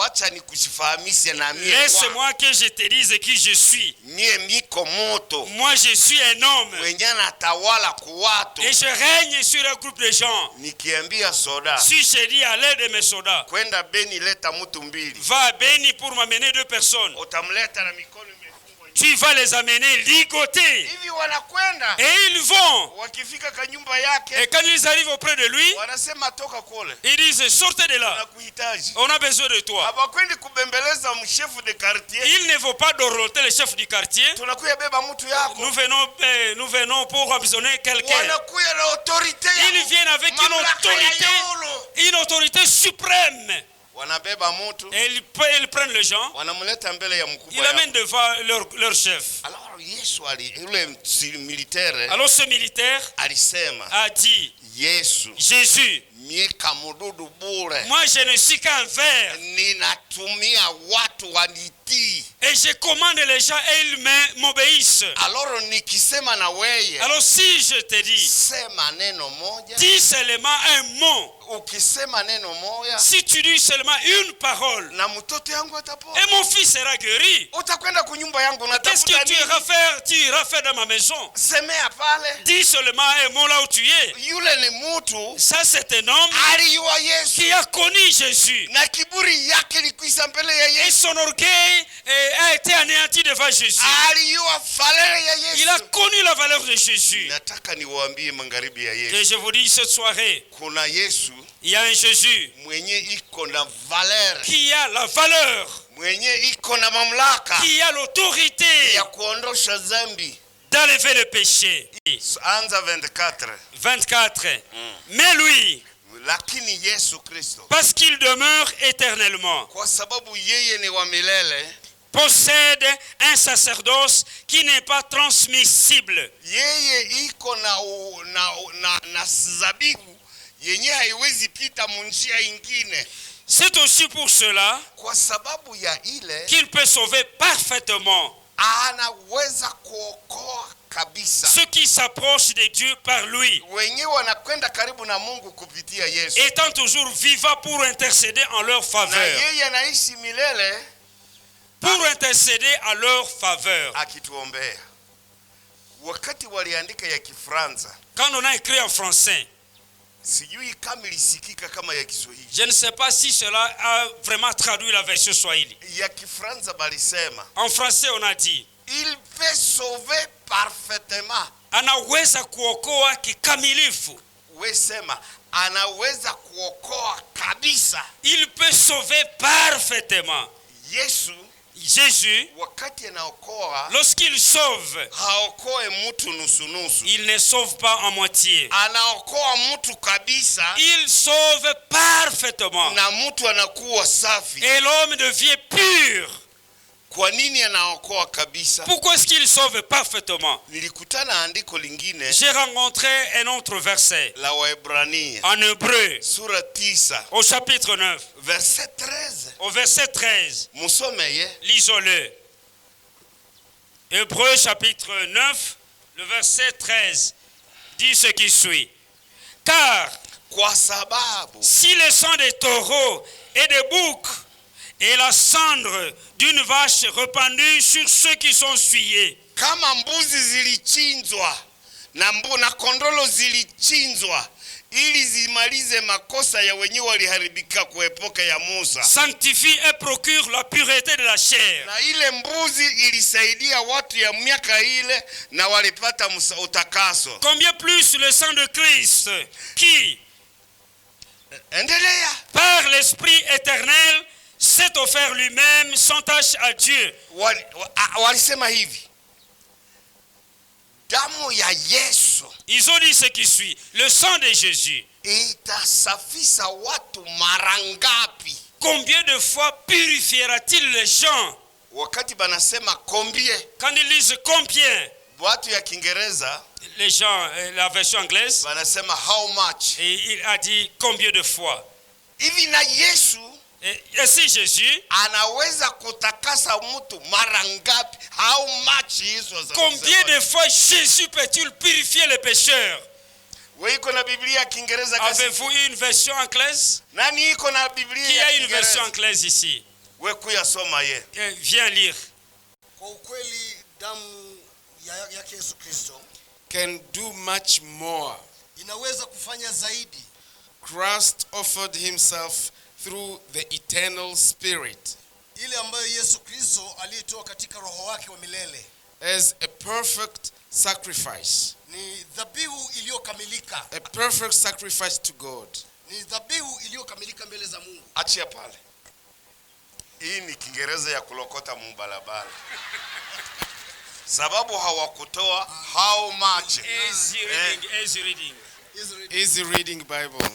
Laisse-moi que je te dise qui je suis. Moi, je suis un homme. Et je règne sur un groupe de gens. Si je dis à l'aide de mes soldats, va à Beni pour m'amener 2 personnes. Tu vas les amener ligotés. Et ils vont. Et quand ils arrivent auprès de lui, ils disent, sortez de là. On a besoin de toi. Ils ne vont pas dorloter le chef du quartier. Nous venons pour emprisonner quelqu'un. Ils viennent avec une autorité suprême. Et ils prennent les gens, ils l'amènent devant leur chef. Alors ce militaire a dit, Jésus, moi je ne suis qu'un ver. Et je commande les gens et ils m'obéissent. Alors si je te dis seulement un mot. Si tu dis seulement une parole, et mon fils sera guéri. Qu'est-ce que tu iras faire dans ma maison? Dis seulement un mot là où tu es. Ça c'est un homme qui a connu Jésus. Et son orgueil a été anéanti devant Jésus. Il a connu la valeur de Jésus. Et je vous dis cette soirée, il y a un Jésus qui a la valeur, qui a l'autorité d'enlever le péché. 24. Mais lui, parce qu'il demeure éternellement, possède un sacerdoce qui n'est pas transmissible. C'est aussi pour cela qu'il peut sauver parfaitement ceux qui s'approchent de Dieu par lui, étant toujours vivants pour intercéder en leur faveur. Pour intercéder à leur faveur. Quand on a écrit en français, sijui kama ilisikika kama ya Kiswahili. Je ne sais pas si cela a vraiment traduit la version Swahili. Ya Kifaransa balisema. En français on a dit, il peut sauver parfaitement. Anaweza kuokoa kikamilifu. We sema anaweza kuokoa kabisa. Il peut sauver parfaitement. Yesu, Jésus, wakati anaokoa, lorsqu'il sauve, haokoe mtu nusu nusu. Il ne sauve pas en moitié. Anaokoa mtu kabisa. Il sauve parfaitement. Na mtu anakuwa safi. Et l'homme devient pur. Kwa nini anaokoa kabisa? Pourquoi est-ce qu'il sauve parfaitement? Nilikutana andiko lingine. J'ai rencontré un autre verset. La Waebrania. En hébreu. Sura 9. Au chapitre 9. Verset 13. Au verset 13. Musomeye. Lisons-le. Hébreu chapitre 9, le verset 13 dit ce qui suit. Car kwa sababu si le sang des taureaux et des boucs et la cendre d'une vache répandue sur ceux qui sont souillés, kama mbuzi zilichinjwa na kondolo zilichinjwa ili zimalize makosa ya wenyewe waliharibika kuepoka ya Musa, sanctifie et procure la pureté de la chair. Na ile mbuzi ilisaidia watu ya miaka ile na walipata utakaso. Combien plus le sang de Christ qui, endelea, par l'Esprit éternel s'est offert lui-même sans tache à Dieu. Walisema hivi, damu ya Yesu. Ils ont dit ce qui suit. Le sang de Jésus. Itasafisha watu marangapi? Combien de fois purifiera-t-il les gens? Wakati banasema combien, quand ils disent combien, watu ya Kiingereza, les gens, la version anglaise, banasema how much. Et il a dit combien de fois. Hivi na Yesu, et si Jésus anaweza kutakasa mtu mara ngapi? How much hizo? Combien de fois Jésus peut-il purifier les pécheurs? Wewe iko na Biblia Kiingereza kasi? Avez-vous une version anglaise? Nani iko na Biblia? Qui a une version anglaise ici? Wewe kuyasoma ye. Viens lire. Kwa ukweli damu ya Yesu Kristo can do much more. Inaweza kufanya zaidi. Christ offered himself through the eternal spirit, ile ambayo Yesu Kristo alitoa katika roho wake wa milele, as a perfect sacrifice. Ni dhabihu iliyokamilika. A perfect sacrifice to God. Ni dhabihu iliyokamilika mbele za Mungu. Achia pale. Hii ni Kiingereza ya kulokota mubalabala. Sababu hawakutoa how much. Easy reading. Easy reading Bible.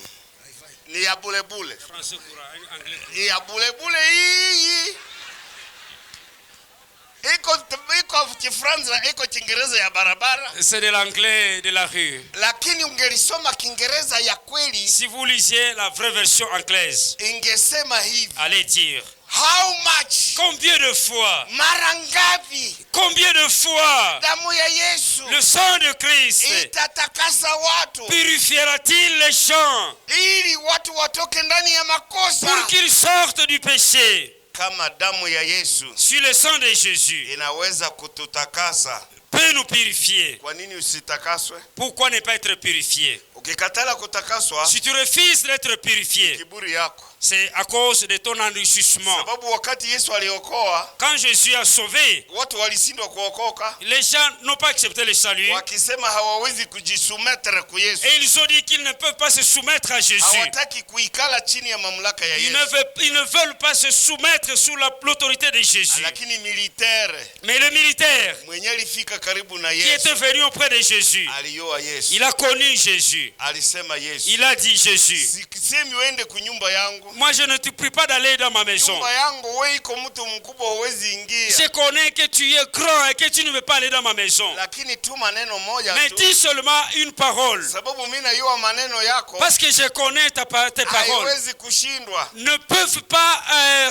Ni ya bulebule. Français courant, anglais. Ni ya bulebule hii. Iko Kifaransa, iko Kiingereza ya barabara. C'est de l'anglais de la rue. Lakini ungelisoma Kiingereza ya kweli, si vous lisiez la vraie version anglaise, ingesema hivi. Allez dire. How much? Combien de fois? Mara ngapi? Combien de fois? Damu ya Yesu, le sang de Christ, itatakasa watu. Purifiera-t-il les gens? Ili watu watoke ndani ya makosa. Pour qu'ils sortent du péché. Kama damu ya Yesu, si le sang de Jésus inaweza kututakasa, peut nous purifier, kwa nini usitakaswe? Pourquoi ne pas être purifié? Ukikatala kutakaswa, si tu refuses d'être purifié, kiburi yako, c'est à cause de ton enrichissement. Sababu wakati Yesu aliokoa, quand Jésus a sauvé, watu walishindwa kuokoka. Les gens n'ont pas accepté le salut. Wakisema hawawezi kujisoumettre kwa Yesu. Et ils ont dit qu'ils ne peuvent pas se soumettre à Jésus. Hawataki kuikala chini ya mamlaka ya Yesu. Ils ne veulent pas se soumettre sous l'autorité de Jésus. Lakini militaire, mais le militaire mwenye alifika karibu na Yesu, qui était venu auprès de Jésus, aliyoa Yesu, il a connu Jésus. Alisema Yesu, il a dit Jésus, sisemi uende kunyumba yangu. Moi je ne te prie pas d'aller dans ma maison. Nyumba yangu wewe iko mtu mkubwa huwezi ingia. Je connais que tu es grand et que tu ne veux pas aller dans ma maison. Lakini tu maneno moja tu. Mais dis seulement une parole. Sababu mimi najua maneno yako. Parce que je connais tes paroles. Haiwezi kushindwa. Ne peuvent pas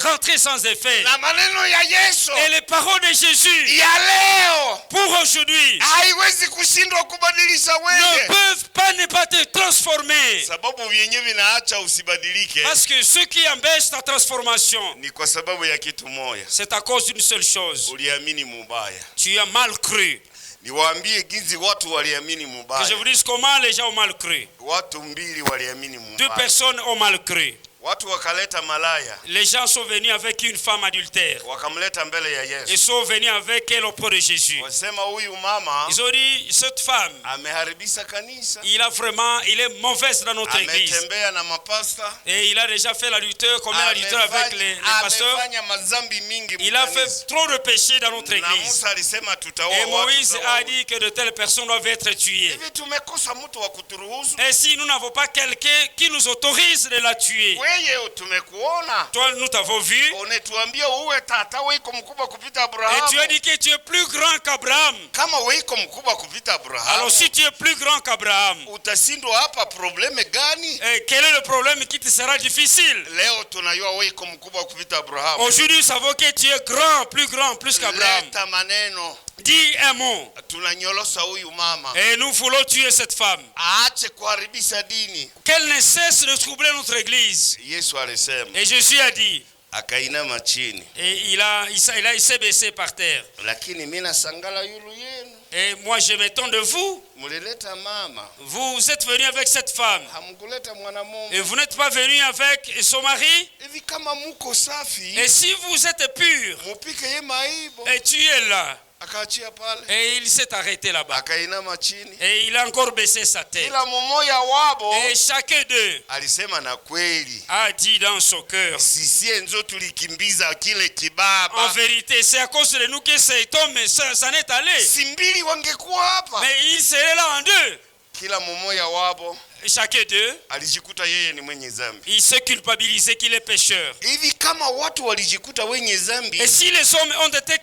rentrer sans effet. Na maneno ya Yesu, et les paroles de Jésus ya leo, pour aujourd'hui, haiwezi kushindwa kubadilisha wewe. Ne peuvent pas ne pas te transformer. Sababu vyenyewe vinaacha usibadilike. Parce que ce qui empêche ta transformation, ni kwa sababu ya kitu moja. C'est à cause d'une seule chose. Uliamini mubaya. Tu as mal cru. Niwaambie gizi watu waliamini Que je mubaya. vous dise comment les gens ont mal cru. Watu mbili waliamini Deux mubaya. personnes ont mal cru. Watu wakaleta malaya, Les gens sont venus avec une femme adultère. wakamleta mbele ya Ils Yesu. sont venus avec elle auprès de Jésus. Wasema huyu mama Ils ont dit, cette femme, ameharibisha kanisa. il est mauvaise dans notre église. Ametembea na mapasta. Et il a déjà fait l'adultère, combien l'adultère avec les pasteurs. Amefanya mazambi mingi Il a fait mkanisa. trop de péchés dans notre Na église. Musa alisema tutaoa Et watu. Moïse a dit que de telles personnes doivent être tuées. Hivi tumekosa mtu wa kuturuhusu? Et si nous n'avons pas quelqu'un qui nous autorise de la tuer, Wewe tumekuona. toi nous t'avons vu, Unetuambia uwe tata wiko mkubwa kupita et Abrahamu. tu as dit que tu es plus grand qu'Abraham. Kama wiko mkubwa kupita Abrahamu, Alors si tu es plus grand qu'Abraham, utashindwa hapa probleme gani? quel est le problème qui te sera difficile? Leo tunajua wiko mkubwa kupita Abrahamu. Aujourd'hui, nous savons que tu es grand, plus qu'Abraham. Leta maneno. Dis un mot. Tunanyolosa huyu mama. Et nous voulons tuer cette femme. Aache kuharibisha dini. Qu'elle ne cesse de troubler notre église. Yesu alisema. Et Jésus a dit, Akainama chini. et il s'est baissé par terre. Lakini mimi nasangala yulu yenu. Et moi je m'étonne de vous. Mulileta mama. Vous êtes venu avec cette femme. Hamkuleta mwanamume. Et vous n'êtes pas venu avec son mari. Hivi kama muko safi. Et si vous êtes pur, Mupike ye maibo. et tu es là. Akaachia pale. Et il s'est arrêté là-bas. Akainama chini. Et il a encore baissé sa tête. Kila mmoja wabo Et chacun d'eux alisema na kweli. a dit dans son cœur, Sisi enzo tulikimbiza kile en kibaba. vérité, c'est à cause de nous que cet homme s'en est allé. Si mbili wangekuwa hapa. Mais il serait là en deux. Kila mmoja wabo Et chacun d'eux, alijikuta yeye ni mwenye dhambi. il s'est culpabilisé qu'il est pécheur. Hivi kama watu walijikuta wenye dhambi, Et si les hommes ont été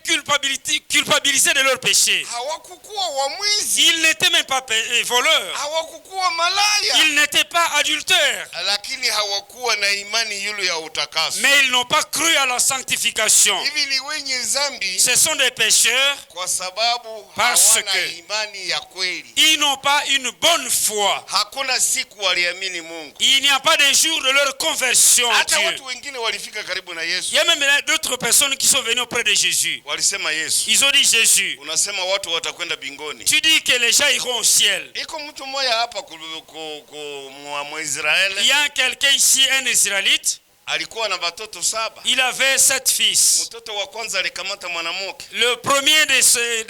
culpabilisés de leur péché, hawakukuwa wamwizi, ils n'étaient même pas voleurs, hawakukuwa malaya, ils n'étaient pas adultères, lakini hawakuwa na imani yulu ya utakaso. mais ils n'ont pas cru à la sanctification. Hivi ni wenye dhambi Ce sont des pécheurs kwa sababu Parce hawana que imani ya kweli. ils n'ont pas une bonne foi. Hakuna siku waliamini Mungu. Il n'y a pas de jour de leur conversion à Hata Dieu. watu wengine walifika karibu na Il Yesu. y a même d'autres personnes qui sont venues auprès de Jésus. Walisema Yesu, Ils ont dit, Jésus, unasema watu watakwenda bingoni. tu dis que les gens iront au ciel. Iko mtu mmoja hapa Mwisraeli Il y a quelqu'un ici, un Israélite, alikuwa na watoto 7. il avait 7 fils. Mtoto wa kwanza alikamata mwanamke. Le premier de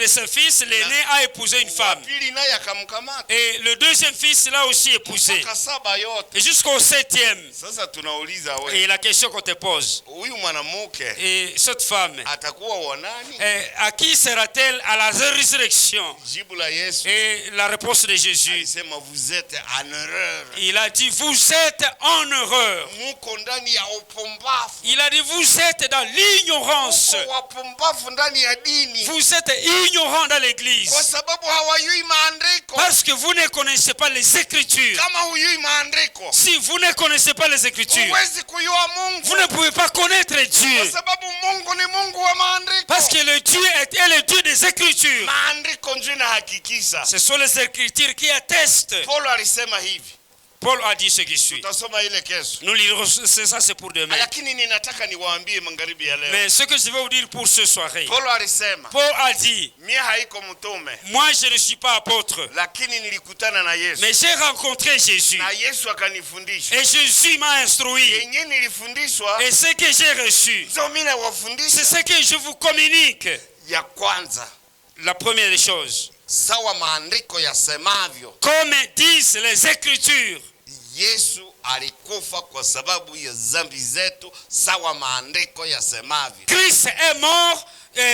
ses fils, l'aîné, a épousé une femme. Pili naye akamkamata. Et le deuxième fils l'a aussi épousé. Mpaka 7 yote. Et jusqu'au 7e. Sasa tunauliza Et wewe, la question qu'on te pose, huyu mwanamke et cette femme, atakuwa wa nani? à qui sera-t-elle à la résurrection? Jibu la Yesu Et la réponse de Jésus, alisema vous êtes en erreur. il a dit, vous êtes en erreur. Muko ndani ya upumbavu. Il a dit, vous êtes dans l'ignorance. Muko wapumbavu ndani ya dini. Vous êtes ignorant dans l'église. Kwa sababu hawajui maandiko. Parce que vous ne connaissez pas les Écritures. Kama hujui maandiko, Si vous ne connaissez pas les Écritures, huwezi kujua Mungu. vous ne pouvez pas connaître Kwa Dieu. sababu Mungu ni Mungu wa maandiko. Parce que le Dieu est le Dieu des Écritures. Maandiko ndio inahakikisha. Ce sont les Écritures qui attestent. Paulo alisema hivi. Paul a dit ce qui suit. Tutasoma ile kesho. Nous lirons ça, c'est pour demain. Lakini ninataka niwaambie magharibi ya leo. Mais ce que je vais vous dire pour ce soirée, Paulo alisema, Paul a dit, mimi haiko mtume, moi je ne suis pas apôtre, lakini nilikutana na Yesu. mais j'ai rencontré Jésus. Na Yesu akanifundisha. Et Jésus m'a instruit. Yenye nilifundishwa, Et ce que j'ai reçu, ndio mimi c'est nawafundisha. ce que je vous communique. Ya kwanza, La première des choses, sawa maandiko yasemavyo, comme disent les Écritures, Yesu alikufa kwa sababu ya dhambi zetu, sawa maandiko yasemavyo. Christ est mort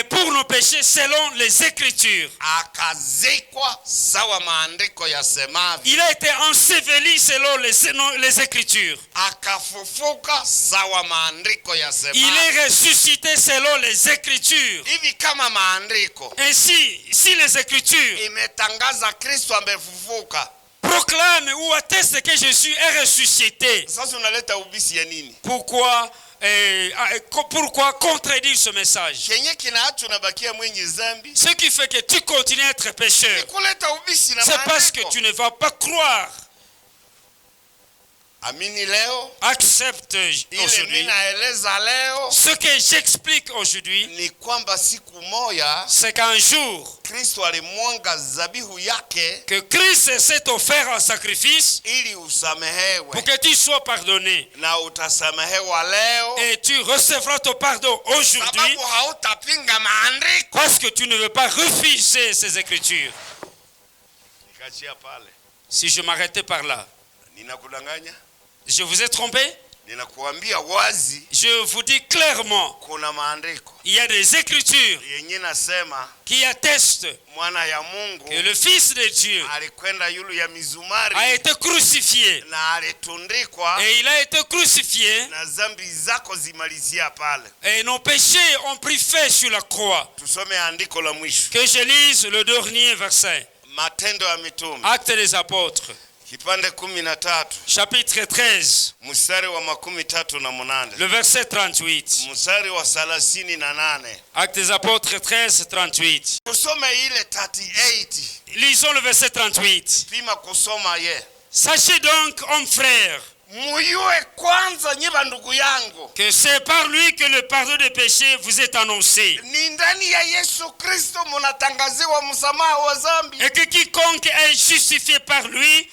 pour nos péchés selon les Écritures. Akazikwa sawa maandiko yasemavyo. Il a été enseveli selon les Écritures. Akafufuka sawa maandiko Il yasemavyo. est ressuscité selon les Écritures. Hivi kama maandiko Ainsi, si les Écritures imetangaza Kristo amefufuka, proclament ou attestent que Jésus est ressuscité, sasa unaleta ubisi ya nini? pourquoi contredire ce message? Kenye kinaacho unabakia mwenye dhambi, Ce qui fait que tu continues à être pécheur, kuleta ubisi na c'est parce que maandiko. tu ne vas pas croire. amini leo, accepte aujourd'hui. Ce que j'explique aujourd'hui, ni kwamba siku moja, c'est qu'un jour, Kristo alimwanga zabihu yake, que Christ s'est offert en sacrifice ili usamehewe, pour que tu sois pardonné. na utasamehewa leo, Et tu recevras ton pardon aujourd'hui, sababu hautapinga maandiko. parce que tu ne veux pas refuser ces écritures. Nikachia pale, Si je m'arrêtais par là, ninakudanganya? je vous ai trompé? Ninakuambia wazi, Je vous dis clairement, kuna maandiko il y a des écritures yenye nasema qui attestent mwana ya Mungu que le Fils de Dieu alikwenda yulu ya mizumari a été crucifié. na alitundikwa, Et il a été crucifié na zambi zako zimalizia pale. et nos péchés ont pris fin sur la croix. Tusome andiko la mwisho, Que je lise le dernier verset. Matendo ya Mitume Actes des Apôtres, kipande 13 chapitre 13, mstari wa 38, le verset 38. mstari wa 38. Actes des Apôtres 13, 38. Tusome ile 38, Lisons le verset 38. pima kusoma ye. Sachez donc, hommes frères, Muyue kwanza nyiba ndugu yangu, que c'est par lui que le pardon des péchés vous est annoncé. ni ndani ya Yesu Kristo munatangaziwa msamaha wa dhambi. Et que quiconque est justifié par lui,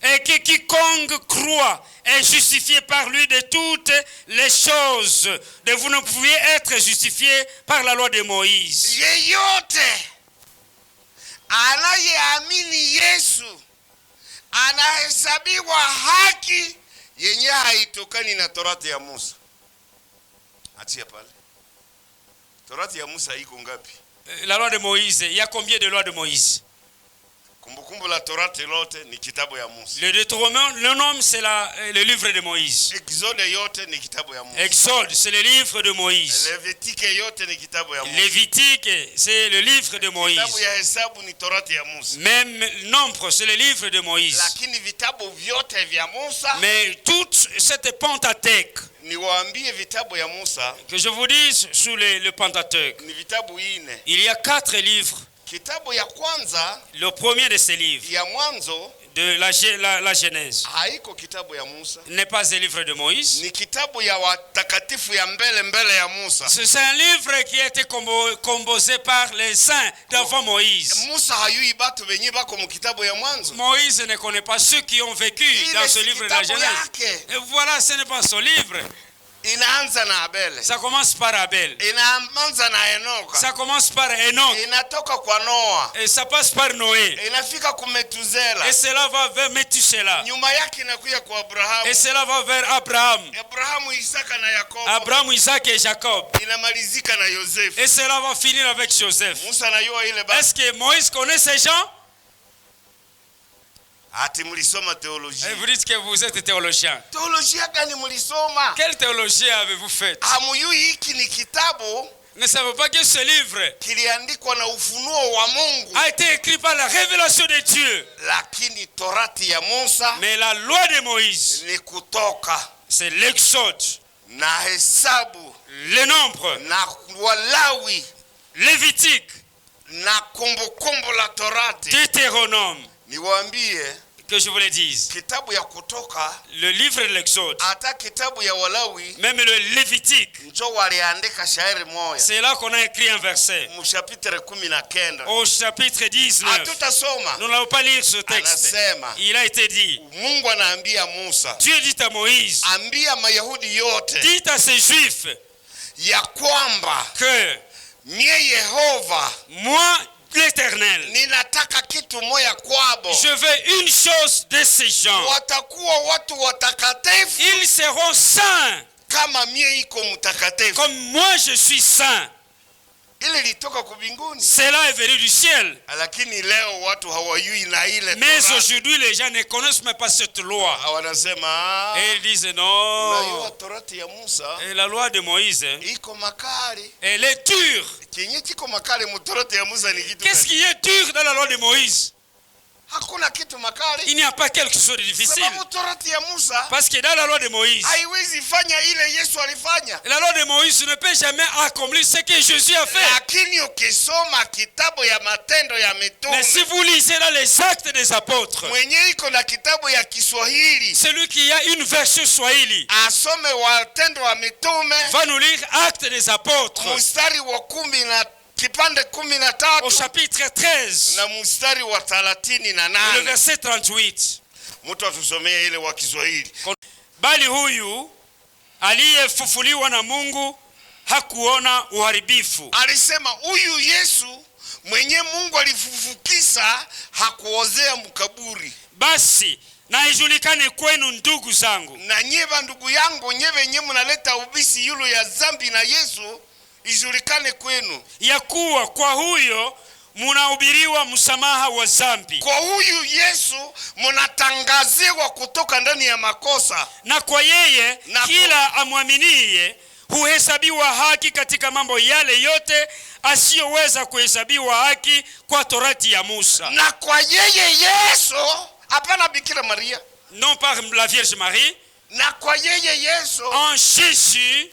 et que quiconque croit est justifié par lui de toutes les choses. De vous ne pouviez être justifié par la loi de Moïse. Yeyote anayeamini Yesu anahesabiwa haki yenye haitokani na torati ya Musa. Achia pale. Torati ya Musa iko ngapi? La loi de Moïse, il y a combien de lois de Moïse? Kumbukumbu la torati lote ni kitabu ya Musa. Le Deutéronome, c'est le livre de Moïse. Exode yote ni kitabu ya Musa. Exode, c'est le livre de Moïse. Levitique yote ni kitabu ya Musa. Lévitique, c'est le livre de Moïse. Kitabu ya Hesabu ni torati ya Musa. Même nombre, c'est le livre de Moïse. Lakini vitabu vyote vya Musa, Mais toute cette Pentateuque, niwaambie vitabu ya Musa, que je vous dise sous le Pentateuque, ni vitabu ine. il y a 4 livres. Kitabu ya kwanza Le premier de ces livres, ya Mwanzo, de la Genèse, haiko kitabu ya Musa, n'est pas un livre de Moïse. ni kitabu ya watakatifu ya mbele ya Musa. C'est un livre qui a été composé par les saints d'avant Moïse. Musa hayui batu benye bako mu kitabu ya Mwanzo. Moïse ne connaît pas ceux qui ont vécu dans ce livre de la Genèse. Et voilà, ce n'est pas son livre. Inaanza na Abel. Ça commence par Abel. Inaanza na Enoka. Ça commence par Enoch. Inatoka kwa Noa. Et ça passe par Noé. Inafika ku Metuzela. Et cela va vers Métusela. Nyuma yake inakuja kwa Abraham. Et cela va vers Abraham. Abrahamu, Isaka na Yakobo. Abraham, Isaac et Jacob. Inamalizika na Yosef. Et cela va finir avec Joseph. Musa na yua ile basi. Est-ce que Moïse connaît ces gens? Ati mlisoma théologie. Et vous dites que vous êtes théologien. Théologie gani mlisoma? Quelle théologie avez-vous faite? Hamuyui hiki ni kitabu Ne savez pas que ce livre kiliandikwa na ufunuo wa Mungu. a été écrit par la révélation de Dieu. Lakini torati ya Musa, Mais la loi de Moïse, ni Kutoka c'est l'Exode, na Hesabu le nombre, na Walawi Lévitique, na Kumbukumbu la Torati. Deutéronome. Niwaambie, Que je vous le dise, kitabu ya Kutoka, le livre de l'Exode, hata kitabu ya Walawi, même le Lévitique, njo waliandika shairi moja. c'est là qu'on a écrit un verset. Mchapitre 19. Au chapitre 19, Hatutasoma. nous n'allons pas lire ce texte. Anasema, Il a été dit, Mungu anaambia Musa, Dieu dit à Moïse, ambia Mayahudi yote dit à ces Juifs ya kwamba que mie Yehova moi, l'Éternel, ninataka kitu moya kwabo. je veux une chose de ces gens. Watakuwa watu watakatifu Ils seront saints kama mie iko mtakatifu. comme moi je suis saint. Ile litoka kubinguni. Cela est venu du ciel. Lakini leo watu hawajui na ile Mais Torati. aujourd'hui, les gens ne connaissent même pas cette loi. Wanasema Et ils disent unajua non. Torati ya Musa Et la loi de Moïse, iko makali. elle est dure. Kenye kiko makali mu Torati ya Musa ni kitu Qu'est-ce gani? qui est dur dans la loi de Moïse? Hakuna kitu makali. Il n'y a pas quelque chose de difficile. Sababu torati ya Musa Parce que dans la loi de Moïse, haiwezi fanya ile Yesu alifanya. la loi de Moïse ne peut jamais accomplir ce que Jésus a fait. Lakini ukisoma kitabu ya Matendo ya Mitume, Mais si vous lisez dans les Actes des Apôtres, mwenye iko na kitabu ya Kiswahili, celui qui a une version Swahili asome Matendo ya Mitume, va nous lire Actes des Apôtres mstari wa 10 na kipande 13 au chapitre 13, na mstari wa 38. le verset 38. Mtu atusomee ile wa Kiswahili. Bali huyu aliyefufuliwa na Mungu hakuona uharibifu. Alisema huyu Yesu mwenye Mungu alifufukisa hakuozea mkaburi. Basi na ijulikane kwenu ndugu zangu, Na nyeba ndugu yangu nyewe nye mnaleta ubisi yulu ya zambi na Yesu, ijulikane kwenu ya kuwa kwa huyo munahubiriwa msamaha wa zambi, kwa huyu Yesu mnatangaziwa kutoka ndani ya makosa, na kwa yeye Na kila amwaminie huhesabiwa haki katika mambo yale yote asiyoweza kuhesabiwa haki kwa torati ya Musa. na kwa yeye Yesu, hapana Bikira Maria, Non par la Vierge Marie, na kwa yeye Yesu. en Jésus.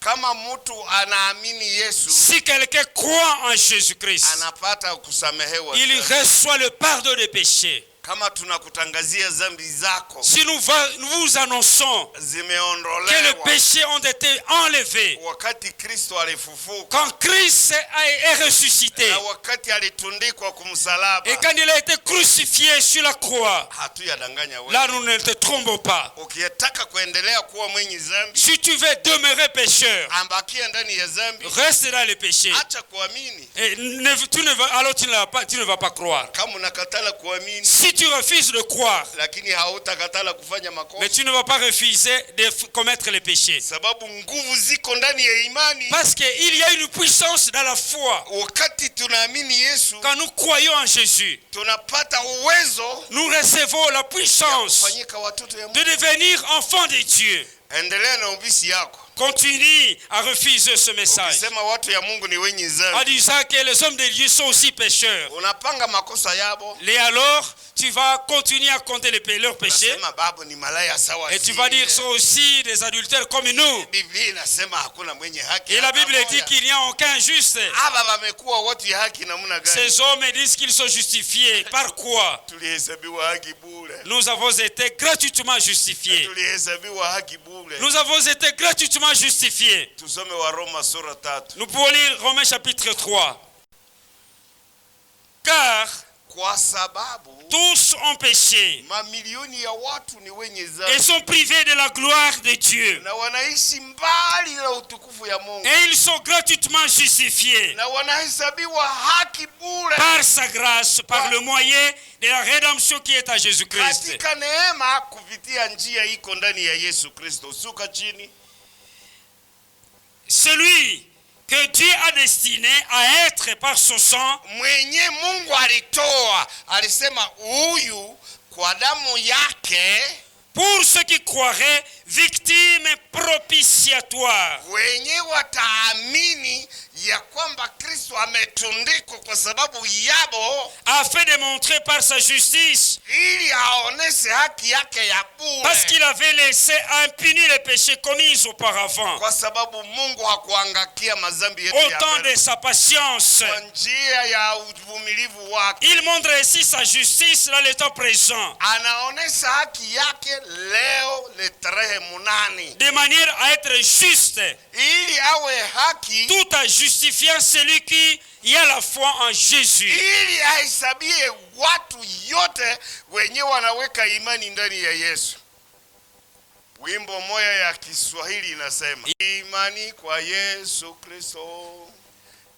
Kama mtu anaamini Yesu, Si quelqu'un croit en Jésus-Christ, anapata kusamehewa. il reçoit le pardon des péchés. Kama tunakutangazia zambi zako Si nous vous annonçons que les zimeondolewa péchés ont été enlevés, wakati Kristo alifufuka, quand Christ est ressuscité na wakati alitundikwa kumsalaba, et quand il a été crucifié sur la croix, hatuyadanganya wewe. là nous ne te trompons pas. Ukitaka kuendelea kuwa mwenye zambi, Si tu veux demeurer pécheur, ambakia ndani ya zambi, reste dans les péchés. acha kuamini. Et alors tu ne vas pas croire. Kama unakatala kuamini, Si tu refuses de croire, lakini hautakatala kufanya mais makosa, tu ne vas pas refuser de commettre les péchés. sababu nguvu ziko ndani ya imani. Parce qu'il y a une puissance dans la foi. Wakati tunaamini Yesu, Quand nous croyons en Jésus, tunapata uwezo nous recevons la puissance kufanyika watoto ya de Mungu. devenir enfants de Dieu. Endelea na ubisi yako. Continue à refuser ce message Ukisema watu ya Mungu ni wenye en zambi, disant que les hommes de Dieu sont aussi pécheurs. unapanga makosa yabo, Et alors, tu vas continuer à compter leurs péchés. unasema babu ni malaya sawa. Et tu vas dire, sont aussi des adultères comme nous. Biblia inasema hakuna mwenye haki. Et la hata Bible dit moja. qu'il n'y a aucun juste. Aba wamekuwa watu ya haki namna gani? Ces hommes disent qu'ils sont justifiés. Par quoi? Tulihesabiwa haki bure. Nous avons été gratuitement justifiés. Tulihesabiwa haki bure. Nous avons été gratuitement justifiés. Tusome wa Roma sura 3. Nous pouvons lire Romains chapitre 3. Car Kwa sababu tous ont péché mamilioni ya watu ni wenye et zambi sont privés de la gloire de Dieu. na wanaishi mbali na utukufu ya Mungu, Et ils sont gratuitement justifiés na wanahesabiwa haki bure par sa grâce, par le moyen de la rédemption qui est à Jésus-Christ. katika neema kupitia njia iko ndani ya Yesu Kristo. Suka chini. Celui que Dieu a destiné à être par son sang, Mwenye Mungu alitoa, alisema huyu kwa damu yake pour ceux qui croiraient, victime propitiatoire. wenye wataamini ya kwamba Kristo ametundikwa kwa sababu yabo, Afin de montrer par sa justice, ili aoneshe haki yake ya parce bure, qu'il avait laissé impuni les péchés commis auparavant, kwa sababu Mungu hakuangakia mazambi yetu au ya temps de mbele. sa patience. Kwa njia ya uvumilivu wake Il montre ainsi sa justice dans le temps présent, anaonesha haki yake leo le tarehe 8, de manière à être juste, ili awe haki, tout en justifiant celui qui y a la foi en Jésus. ili ahesabie watu yote wenye wanaweka imani ndani ya Yesu. Wimbo moya ya Kiswahili inasema imani kwa Yesu Kristo,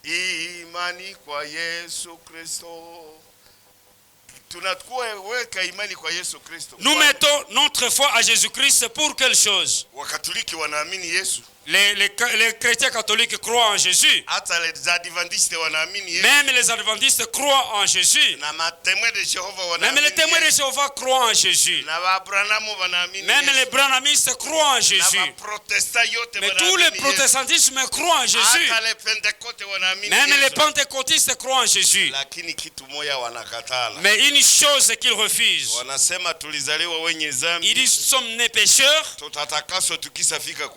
imani kwa Yesu Kristo. Tunakuwa weka imani kwa Yesu Kristo. Nous mettons notre foi à Jésus-Christ pour quelle chose? Wakatoliki wanaamini Yesu. Les chrétiens catholiques croient en Jésus. Même les adventistes croient en Jésus. Même les témoins de Jéhovah croient en Jésus. Même les branhamistes croient en Jésus. Mais tous les protestantismes croient en Jésus. Même les pentecôtistes croient en Jésus. Mais une chose qu'ils refusent. Ils disent nous sommes nés pécheurs.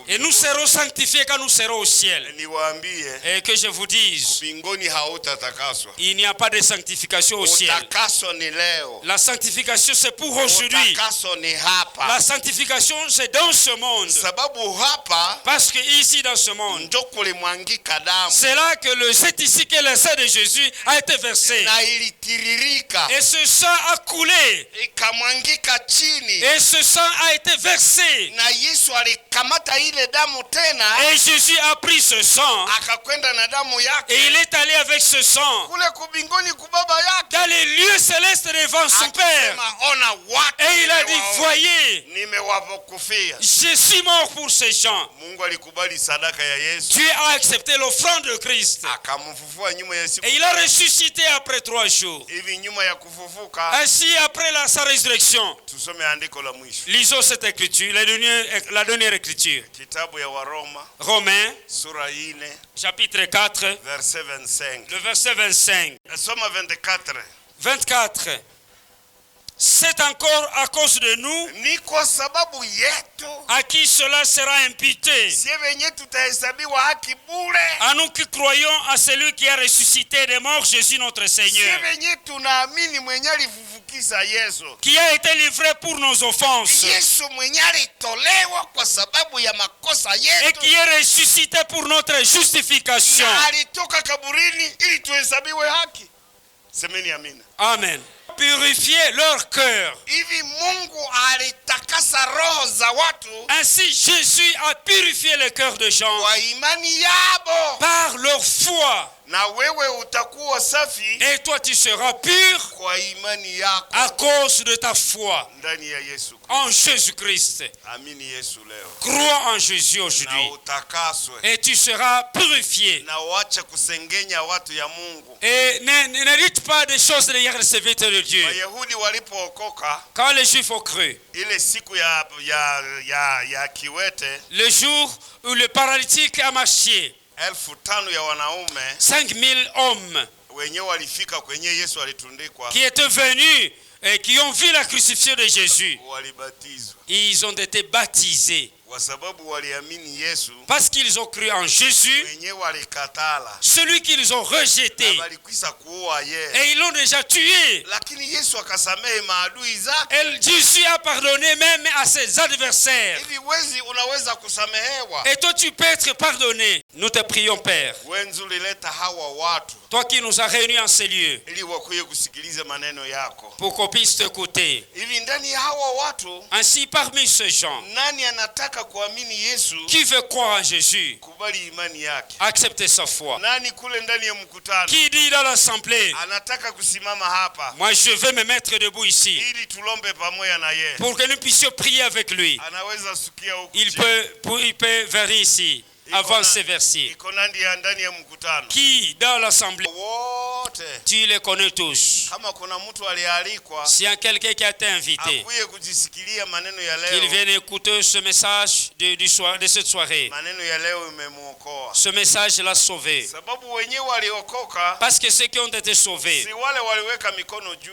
Et nous serons sanctifiés quand nous serons au ciel. Et que je vous dise, il n'y a pas de sanctification au ciel. La sanctification c'est pour aujourd'hui. La sanctification c'est dans ce monde. Parce que ici dans ce monde, c'est là que c'est ici que le sang de Jésus a été versé. Et ce sang a coulé. Et ce sang a été versé. Et Jésus a pris ce sang. Et il est allé avec ce sang dans les lieux célestes devant son Père. Et il a dit, voyez, je suis mort pour ces gens. Dieu a accepté l'offrande de Christ. Et il a ressuscité après 3 jours. Ainsi, après sa résurrection, lisons cette écriture, la dernière écriture. Romains, chapitre 4, le verset 25. 24. C'est encore à cause de nous à qui cela sera imputé. À nous qui croyons à celui qui a ressuscité des morts, Jésus notre Seigneur, qui a été livré pour nos offenses et qui est ressuscité pour notre justification. Amen. Purifier leur cœur. Ainsi Jésus a purifié le cœur de gens par leur foi. Et toi tu seras pur à cause de ta foi en Jésus-Christ. Crois en Jésus aujourd'hui et tu seras purifié. Et ne dites pas des choses de l'égard des serviteurs de Dieu. Quand les Juifs ont cru, le jour où le paralytique a marché, 5000 hommes qui étaient venus et qui ont vu la crucifixion de Jésus, ils ont été baptisés. Parce qu'ils ont cru en Jésus, celui qu'ils ont rejeté, et ils l'ont déjà tué. Et Jésus a pardonné même à ses adversaires. Et toi tu peux être pardonné. Nous te prions, Père, toi qui nous as réunis en ces lieux, pour qu'on puisse t'écouter. Ainsi parmi ces gens, qui veut croire en Jésus, accepter sa foi? Qui dit dans l'assemblée, moi je veux me mettre debout ici pour que nous puissions prier avec lui? Il peut venir ici avant ces versets. Qui dans l'assemblée, tu les connais tous. S'il y a quelqu'un qui a été invité, qu'il vienne écouter ce message de cette soirée. Ce message l'a sauvé. Parce que ceux qui ont été sauvés,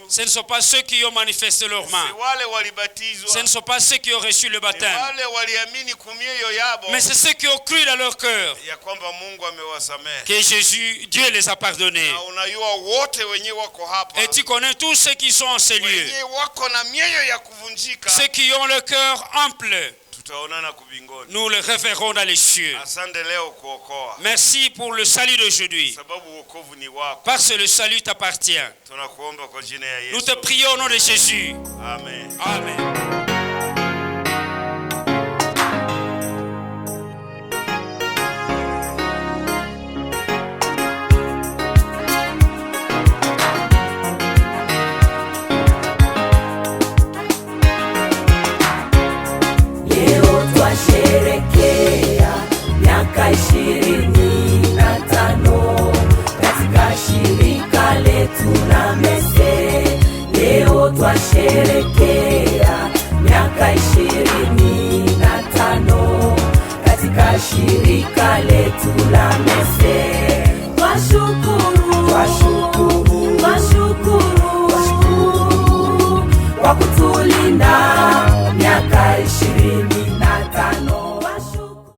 ce ne sont pas ceux qui ont manifesté leurs mains. Ce ne sont pas ceux qui ont reçu le baptême. Mais c'est ceux qui ont cru dans leur cœur que Jésus, Dieu les a pardonnés. Et tu connais tous ceux qui sont en ces lieux, ceux qui ont le cœur ample. Nous le reverrons dans les cieux. Merci pour le salut d'aujourd'hui, parce que le salut t'appartient. Nous te prions au nom de Jésus. Amen. Amen. Sherekea twasherekea miaka 25 katika shirika letu la Mese. Twashukuru, twashukuru, twashukuru kwa kutulinda